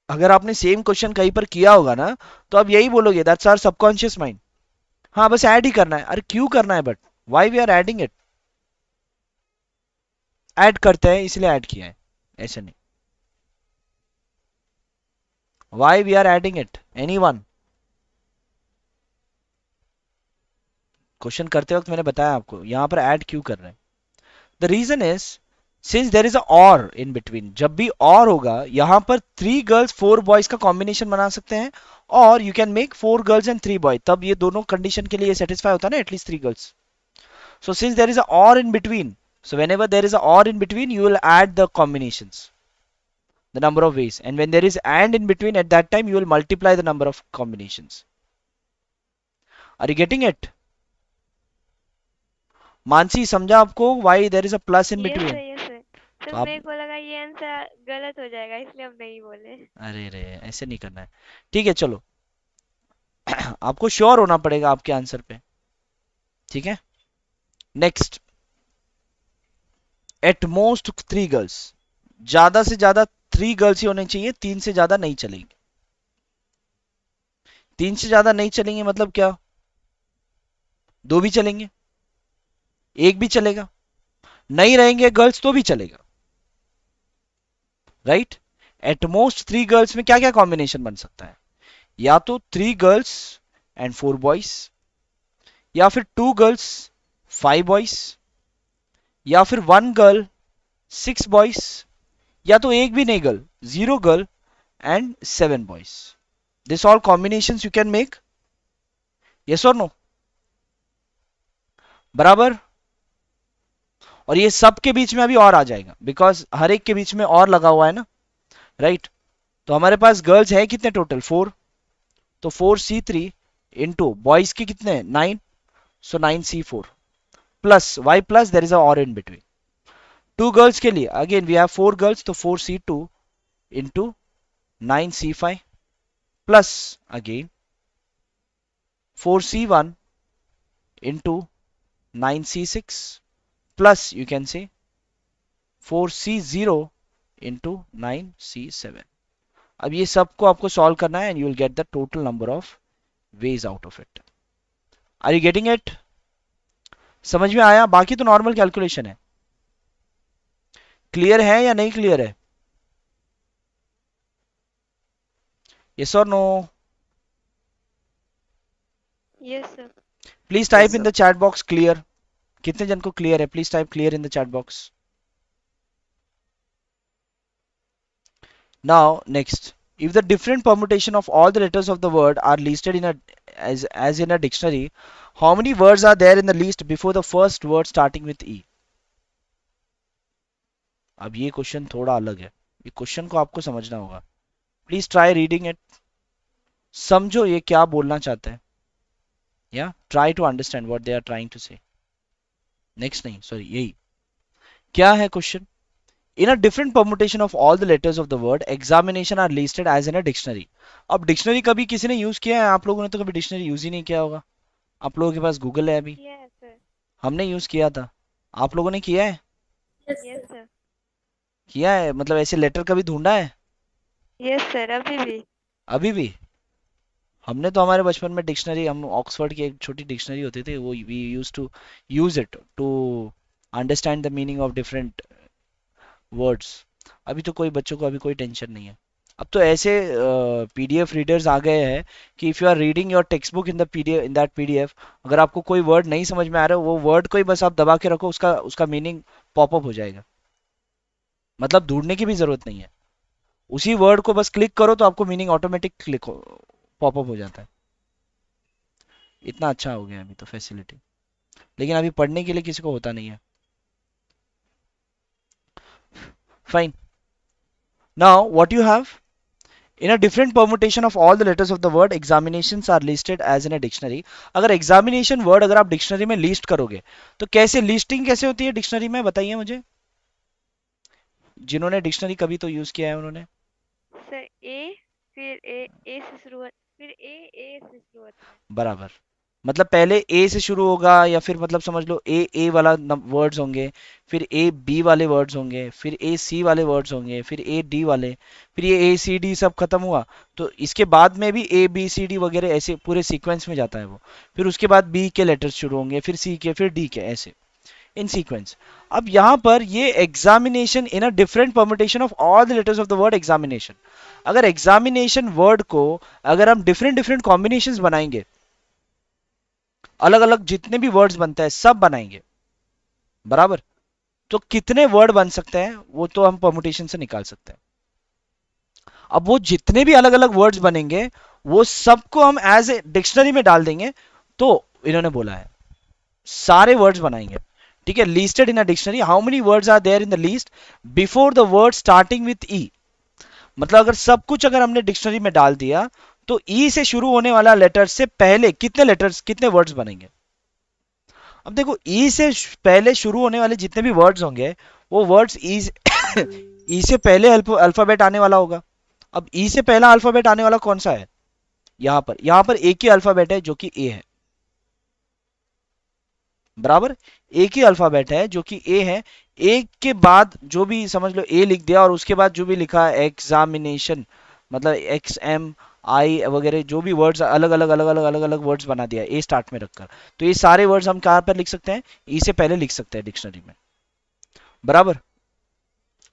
अगर आपने सेम क्वेश्चन कहीं पर किया होगा ना तो आप यही बोलोगे दैट्स आवर सबकॉन्शियस माइंड। हाँ बस ऐड ही करना है। अरे क्यों करना है, but why we are adding it? Add करते हैं इसलिए ऐड किया है, ऐसे नहीं। Why we are adding it, anyone? Question करते वक्त मैंने बताया आपको यहां पर ऐड क्यों कर रहे हैं। The reason is since there is a or in between. जब भी और होगा यहां पर 3 गर्ल्स 4 बॉयज का कॉम्बिनेशन बना सकते हैं, और you can make 4 girls and 3 boy. तब ये दोनों कंडीशन के लिए सेटिस्फाई होता है ना, at least 3 girls. So since there is a or in between, so whenever there is a or in between, you will add the combinations, the number of ways. And when there is and in between, at that time, you will multiply the number of combinations. Are you getting it? Mansi समझा आपको why there is a plus in yes between? Sir, yes sir. Sir तो आप, मेरे को लगा ये answer गलत हो जाएगा इसलिए हम नहीं बोले। अरे रे ऐसे नहीं करना है। ठीक है चलो, आपको श्योर होना पड़ेगा आपके आंसर पे। ठीक है, नेक्स्ट। एट मोस्ट 3 गर्ल्स, ज्यादा से ज्यादा 3 गर्ल्स ही होने चाहिए, 3 से ज्यादा नहीं चलेंगे। 3 से ज्यादा नहीं चलेंगे मतलब क्या? 2 भी चलेंगे, 1 भी चलेगा, नहीं रहेंगे गर्ल्स तो भी चलेगा, राइट? एट मोस्ट 3 गर्ल्स में क्या क्या कॉम्बिनेशन बन सकता है? या तो 3 गर्ल्स एंड 4 बॉयज, या फिर 2 गर्ल्स 5 बॉयज, या फिर 1 गर्ल 6 बॉयज, या तो एक भी नहीं girl, 0 girl and 7 boys. This all combination you can make, yes or no? बराबर। और ये सब के बीच में अभी और आ जाएगा, बिकॉज हर एक के बीच में और लगा हुआ है ना, राइट? तो हमारे पास गर्ल्स है कितने टोटल? 4। तो 4C3 इंटू बॉयज के कितने? 9। So 9C4 plus Y plus there is or in between. 2 girls के लिए अगेन वी हैव 4 गर्ल्स, तो 4C2 into 9C5 plus again 4C1 into 9C6 plus you can say 4C0 into 9C7। अब ये सबको आपको solve करना है and you will get the total number of ways out of it. Are you getting it? समझ में आया? बाकी तो नॉर्मल कैलकुलेशन है। क्लियर है या नहीं क्लियर है? Yes or no? Yes sir. Please type in the chat box clear. कितने जन को क्लियर है? Please type clear in the chat box. Now next, if the different permutation of all the letters of the word are listed in a as in a dictionary, how many words are there in the list before the first word starting with e? अब ये question थोड़ा अलग है, ये question को आपको समझना होगा। प्लीज ट्राई रीडिंग इट, समझो ये क्या बोलना चाहते हैं, या try to understand what they are trying to say. Next नहीं, सॉरी, यही क्या है question? In a different permutation of all the letters of the word, examination are listed as in a dictionary. अब डिक्शनरी कभी किसी ने use किया है? आप लोगों ने तो कभी डिक्शनरी यूज ही नहीं किया होगा। आप लोगों के पास गूगल है अभी। Yes sir. हमने यूज किया था, आप लोगों ने किया है? Yes sir. किया है मतलब ऐसे लेटर कभी ढूंढा है? यस सर, अभी भी। अभी भी? हमने तो हमारे बचपन में डिक्शनरी, हम ऑक्सफोर्ड की एक छोटी डिक्शनरी होती थी, वो we use to use it to understand the meaning of different words. अभी तो कोई बच्चों को अभी कोई टेंशन नहीं है। अब तो ऐसे पीडीएफ रीडर्स आ गए हैं कि if you are reading your text book in the PDF, in that PDF, अगर आपको कोई वर्ड नहीं समझ में आ रहा है, वो वर्ड को ही बस आप दबा के रखो, उसका उसका मीनिंग पॉपअप हो जाएगा। मतलब ढूंढने की भी जरूरत नहीं है। उसी वर्ड को बस क्लिक करो तो आपको मीनिंग ऑटोमेटिक क्लिक पॉपअप हो जाता है। इतना अच्छा हो गया अभी तो फैसिलिटी, लेकिन अभी पढ़ने के लिए किसी को होता नहीं है। Fine, now what you have, in a different permutation of all the letters of the word examinations are listed as in a dictionary। अगर examination word अगर आप डिक्शनरी में लिस्ट करोगे तो कैसे लिस्टिंग कैसे होती है डिक्शनरी में, बताइए मुझे, जिन्होंने डिक्शनरी कभी तो यूज किया है उन्होंने। सर ए, फिर ए से शुरू फिर ए से शुरू होता है। बराबर, मतलब पहले ए से शुरू होगा, या फिर मतलब समझ लो ए वाला वर्ड्स होंगे, फिर ए बी वाले वर्ड्स होंगे, फिर ए सी वाले वर्ड्स होंगे, फिर ए डी वाले, फिर ये ए सी डी सब खत्म हुआ तो इसके बाद में भी ए बी सी डी वगैरह ऐसे पूरे सीक्वेंस में जाता है वो। फिर उसके बाद बी के लेटर्स शुरू होंगे, फिर सी के, फिर डी के, ऐसे इन सीक्वेंस। अब यहाँ पर ये examination in a different permutation of all the letters of the word examination. अगर एग्जामिनेशन वर्ड को अगर हम डिफरेंट डिफरेंट कॉम्बिनेशंस बनाएंगे, अलग अलग जितने भी वर्ड्स बनते हैं सब बनाएंगे, बराबर, तो कितने वर्ड बन सकते हैं वो तो हम परमुटेशन से निकाल सकते हैं। अब वो जितने भी अलग अलग वर्ड्स बनेंगे वो सबको हम एज ए डिक्शनरी में डाल देंगे। तो इन्होंने बोला है सारे वर्ड्स बनाएंगे, ठीक है। Listed in a dictionary how many words are there in the list before the word starting with E. मतलब अगर सब कुछ अगर हमने डिक्शनरी में डाल दिया तो ई से शुरू होने वाला लेटर से पहले कितने लेटर्स कितने वर्ड्स बनेंगे। अब देखो ई से पहले शुरू होने वाले जितने भी वर्ड्स होंगे वो वर्ड्स ई ई से पहले अल्फाबेट आने वाला होगा। अब ई से पहला अल्फाबेट आने वाला कौन सा है, यहां पर एक ही अल्फाबेट है जो कि ए है, बराबर, एक ही अल्फाबेट है जो कि ए है। ए के बाद जो भी समझ लो ए लिख दिया और उसके बाद जो भी लिखा है एग्जामिनेशन, मतलब एक्स एम आई वगैरह जो भी वर्ड्स अलग अलग वर्ड्स बना दिया ए स्टार्ट में रखकर, तो ये सारे वर्ड्स हम कहां पर लिख सकते हैं, ई से पहले लिख सकते हैं डिक्शनरी में, बराबर।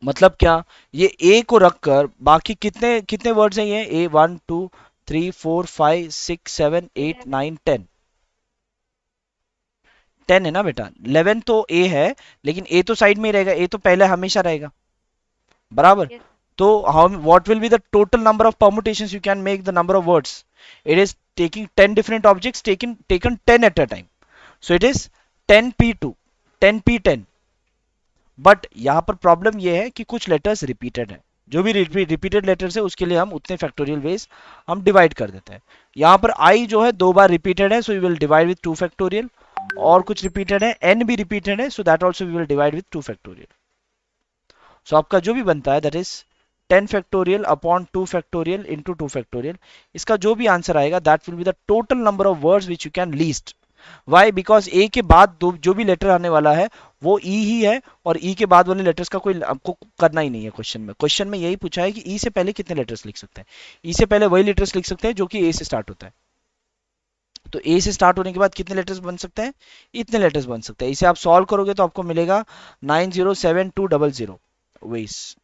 मतलब क्या, ये ए को रखकर बाकी कितने कितने वर्ड्स हैं, ये ए 1 2 3 4 5 6 7 8 9 10, 10 है ना बेटा, 11 तो ए है, लेकिन ए तो साइड में ही रहेगा, ए तो पहले हमेशा रहेगा, बराबर। यस। तो how what will be the total number of permutations you can make the number of words, it is taking 10 different objects taken 10 at a time, so it is 10p2 10p10। But यहां पर problem यह है कि कुछ letters repeated है, जो भी repeated letters है उसके लिए हम उतने फैक्टोरियल वेज हम डिवाइड कर देते हैं। यहां पर आई जो है 2 बार रिपीटेड है, so we will divide with 2 factorial, और कुछ रिपीटेड है, एन भी रिपीटेड है, so that also we will divide with 2 factorial. So आपका जो भी बनता है that is 10 factorial upon 2 factorial into 2 factorial. इसका जो भी आंसर आएगा that will be the total number of words which you can list. Why, because A के बाद जो भी लेटर आने वाला है वो ई ही है, और ई के बाद वाले लेटर्स का कोई आपको करना ही नहीं है। क्वेश्चन में यही पूछा है कि ई से पहले कितने लेटर्स लिख सकते हैं, ई से पहले वही लेटर्स लिख सकते हैं जो कि ए से स्टार्ट होता है। तो ए से स्टार्ट होने के बाद कितने लेटर्स बन सकते हैं, इतने लेटर्स बन सकते हैं। इसे आप सॉल्व करोगे तो आपको मिलेगा 907200 वेस।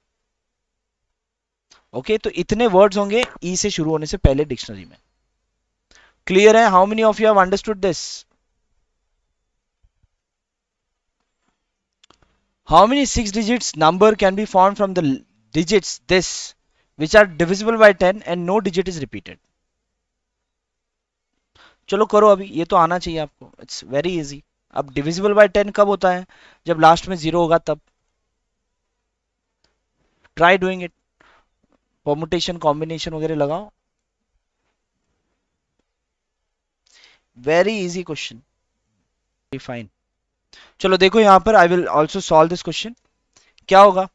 ओके, तो इतने वर्ड्स होंगे ई से शुरू होने से पहले डिक्शनरी में। क्लियर है? How many of you have understood this? How many 6 digits number can be formed from the digits this which are divisible by 10 and no digit is repeated? चलो करो, अभी ये तो आना चाहिए आपको, इट्स वेरी इजी। अब डिविजिबल बाय 10 कब होता है, जब लास्ट में 0 होगा तब। Try doing it, permutation combination वगैरह लगाओ, वेरी इजी क्वेश्चन, फाइन। चलो देखो यहां पर I will also solve this question. क्या होगा,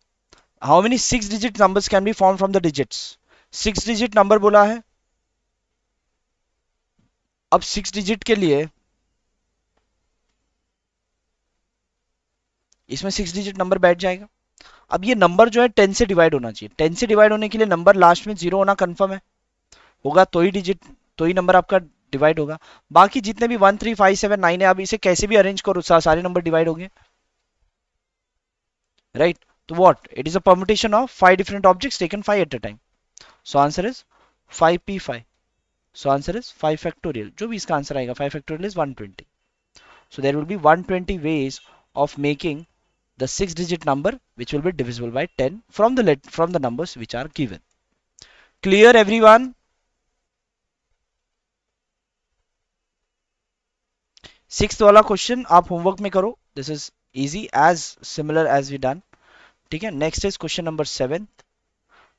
how many 6 digit numbers can be form from the digits. 6 digit number बोला है, अब 6 डिजिट के लिए इसमें 6 डिजिट नंबर बैठ जाएगा। अब ये नंबर जो है 10 से डिवाइड होना चाहिए, 10 से डिवाइड होने के लिए नंबर लास्ट में 0 होना कंफर्म है, होगा तो ही डिजिट, तो ही नंबर आपका डिवाइड होगा। बाकी जितने भी 1 3 5 7 9 है, आप इसे कैसे भी अरेंज करो सारे नंबर डिवाइड होंगे, राइट। तो what, it is a permutation of 5 different objects taken 5 eight a time, so answer is 5p5। So answer is 5 factorial, जो भी इसका आंसर आएगा 5 factorial is 120। So there will be 120 ways of making the 6 digit number which will be divisible by 10 from the numbers which are given. Clear everyone? Sixth वाला question आप homework में करो, this is easy as similar as we done. ठीक है, next is question number 7।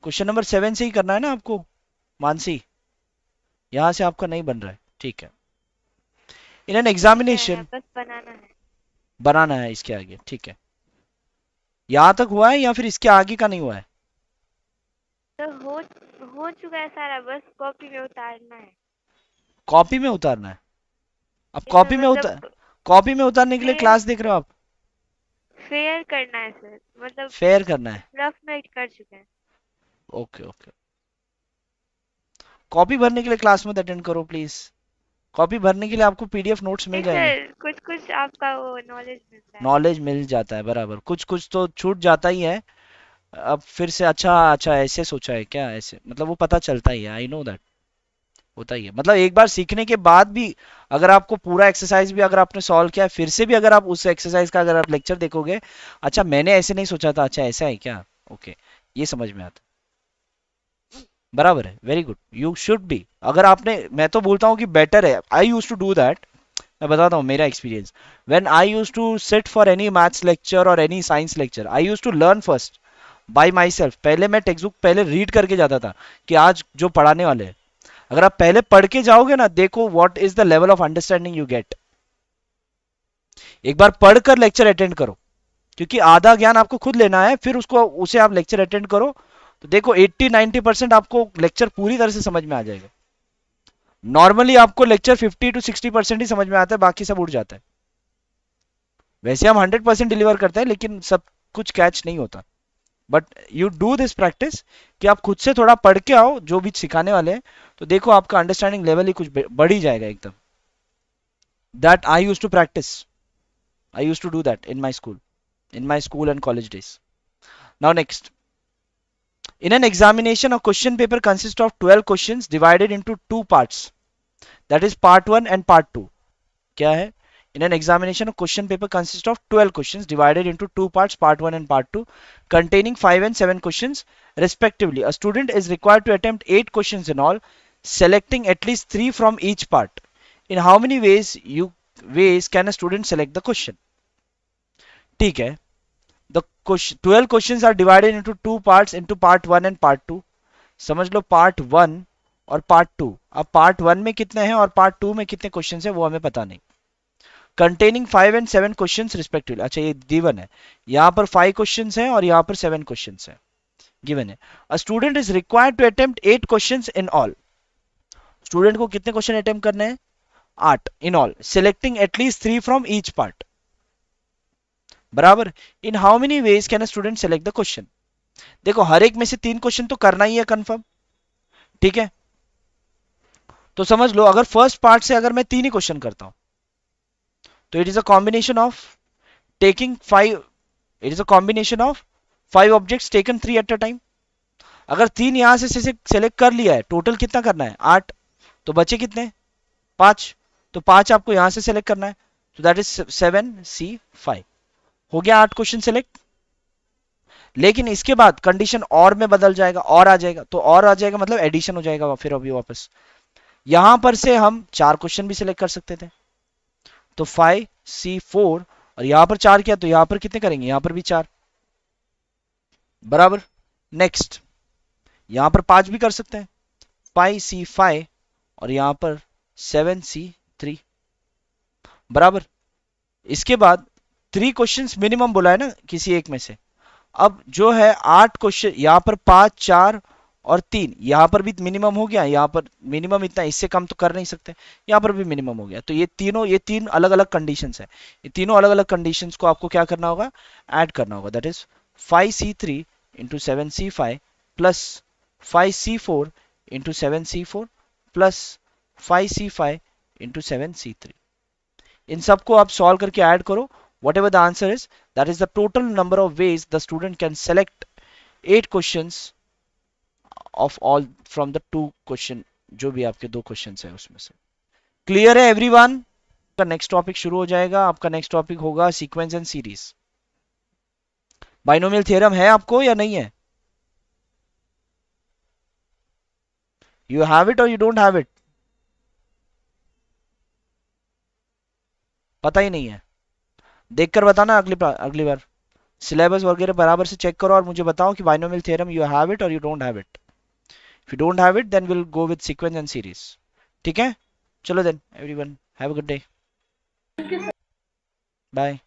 Question number 7 से ही करना है ना आपको, मानसी? यहां से आपका नहीं बन रहा है, ठीक है। इन एन बन गया है, एग्जामिनेशन, बस बनाना है। बनाना है इसके आगे, ठीक है। यहां तक हुआ है या फिर इसके आगे का नहीं हुआ है? तो हो चुका है सारा, बस कॉपी में उतारना है। कॉपी में उतारना है? अब इसमें मतलब कॉपी में उतारने के लिए फेयर क्लास देख रहे हो आप? फेयर करना है सर, मतलब फेयर करना है? रफ में कर चुके हैं। Okay okay. कॉपी भरने के लिए क्लास मत अटेंड करो प्लीज। कॉपी भरने के लिए आपको पीडीएफ नोट्स मिल नहीं जाएंगे। सर, कुछ कुछ आपका वो नॉलेज मिलता है। नॉलेज मिल जाता है बराबर, कुछ कुछ तो छूट जाता ही है। अब फिर से अच्छा अच्छा ऐसे सोचा है क्या, ऐसे मतलब वो पता चलता ही है, आई नो दैट, होता ही है। मतलब एक बार सीखने के बाद भी अगर आपको पूरा एक्सरसाइज भी अगर आपने सॉल्व किया है, फिर से भी अगर आप उस एक्सरसाइज का अगर आप लेक्चर देखोगे, अच्छा मैंने ऐसे नहीं सोचा था, अच्छा ऐसा है क्या, ओके, ये समझ में आता है। बराबर है, very good, you should be. अगर आपने, मैं तो बोलता हूँ कि बेटर है, I use to do that. मैं बताता हूँ मेरा experience. When I use to sit for any maths lecture or any science lecture, I use to learn first by myself. पहले मैं टेक्स्ट बुक पहले रीड करके जाता था कि आज जो पढ़ाने वाले हैं। अगर आप पहले पढ़ के जाओगे ना, देखो what is the level of understanding you get. एक बार पढ़कर लेक्चर अटेंड करो, क्योंकि आधा ज्ञान आपको खुद लेना है, फिर उसको उसे आप लेक्चर अटेंड करो, तो देखो 80-90% आपको लेक्चर पूरी तरह से समझ में आ जाएगा। नॉर्मली आपको लेक्चर 50 to 60% ही समझ में आता है, बाकी सब उड़ जाता है। वैसे हम 100% डिलीवर करते हैं, लेकिन सब कुछ कैच नहीं होता। But you do this practice कि आप खुद से थोड़ा पढ़ के आओ जो भी सिखाने वाले हैं, तो देखो आपका अंडरस्टैंडिंग लेवल ही कुछ बढ़ ही जाएगा एकदम। That I use to practice, I use to do that in my school and college days. Now next, in an examination a question paper consists of 12 questions divided into two parts, that is part 1 and part 2. क्या है? In an examination a question paper consists of 12 questions divided into two parts, part 1 and part 2, containing 5 and 7 questions respectively. A student is required to attempt 8 questions in all, selecting at least 3 from each part. In how many ways can a student select the question? ठीक है, the 12 questions are divided into two parts, into part 1 and part 2. समझ लो part 1 और part 2। अब part 1 में कितने हैं और part 2 में कितने क्वेश्चंस हैं वो हमें पता नहीं। कंटेनिंग 5 and 7 क्वेश्चंस रिस्पेक्टिवली, अच्छा ये गिवन है, यहाँ पर 5 क्वेश्चंस हैं और यहाँ पर 7 क्वेश्चंस हैं, गिवन है। A student is required to attempt 8 questions in all. Student को कितने क्वेश्चन अटेम्प्ट करने हैं? 8 in all, selecting at least 3 from each part. बराबर। In how many ways can a student select the question? देखो हर एक में से 3 क्वेश्चन तो करना ही है कंफर्म, ठीक है। तो समझ लो अगर फर्स्ट पार्ट से अगर मैं 3 ही क्वेश्चन करता हूं, तो it is a combination of taking 5, it is a combination of 5 objects taken 3 eight a time. अगर 3 यहां से सेलेक्ट कर लिया है, टोटल कितना करना है? 8, तो बचे कितने? 5, तो 5 आपको यहां से सेलेक्ट करना है, तो दैट इज 7C5। हो गया 8 क्वेश्चन सेलेक्ट। लेकिन इसके बाद कंडीशन और में बदल जाएगा, और आ जाएगा, तो और आ जाएगा मतलब एडिशन हो जाएगा फिर अभी वापस। यहां पर से हम 4 क्वेश्चन भी सिलेक्ट कर सकते थे, तो 5C4, और यहां पर 4 किया तो यहां पर कितने करेंगे? यहां पर भी 4। बराबर। नेक्स्ट, यहां पर 5 भी कर सकते हैं, 5C5 और यहां पर 7C3। बराबर। इसके बाद 3 क्वेश्चंस मिनिमम बोला है ना किसी एक में से। अब जो है 8 क्वेश्चन, यहां पर 5, 4 और 3, यहां पर भी मिनिमम हो गया, यहां पर मिनिमम इतना, इससे कम तो कर नहीं सकते, यहां पर भी मिनिमम हो गया। तो ये तीन अलग अलग कंडीशंस है, ये तीनों अलग अलग कंडीशंस को आपको क्या करना होगा? ऐड करना होगा। That is 5C3 into 7C5 plus 5C4 into 7C4 plus 5C5 into 7C3। इन सबको आप सॉल्व करके ऐड करो, whatever the answer is, that is the total number of ways the student can select 8 questions of all from the 2 question, जो भी आपके 2 question है उसमें से। क्लियर है एवरीवन? आपका नेक्स्ट टॉपिक शुरू हो जाएगा, आपका नेक्स्ट टॉपिक होगा sequence and series. Binomial theorem है आपको या नहीं है? You have it or you don't have it? पता ही नहीं है? देख कर बताना अगली बार। सिलेबस वगैरह बराबर से चेक करो और मुझे बताओ कि binomial theorem you have it or you don't have it. If you don't have it then will go with sequence and series. ठीक है, चलो then everyone have a good day. Bye.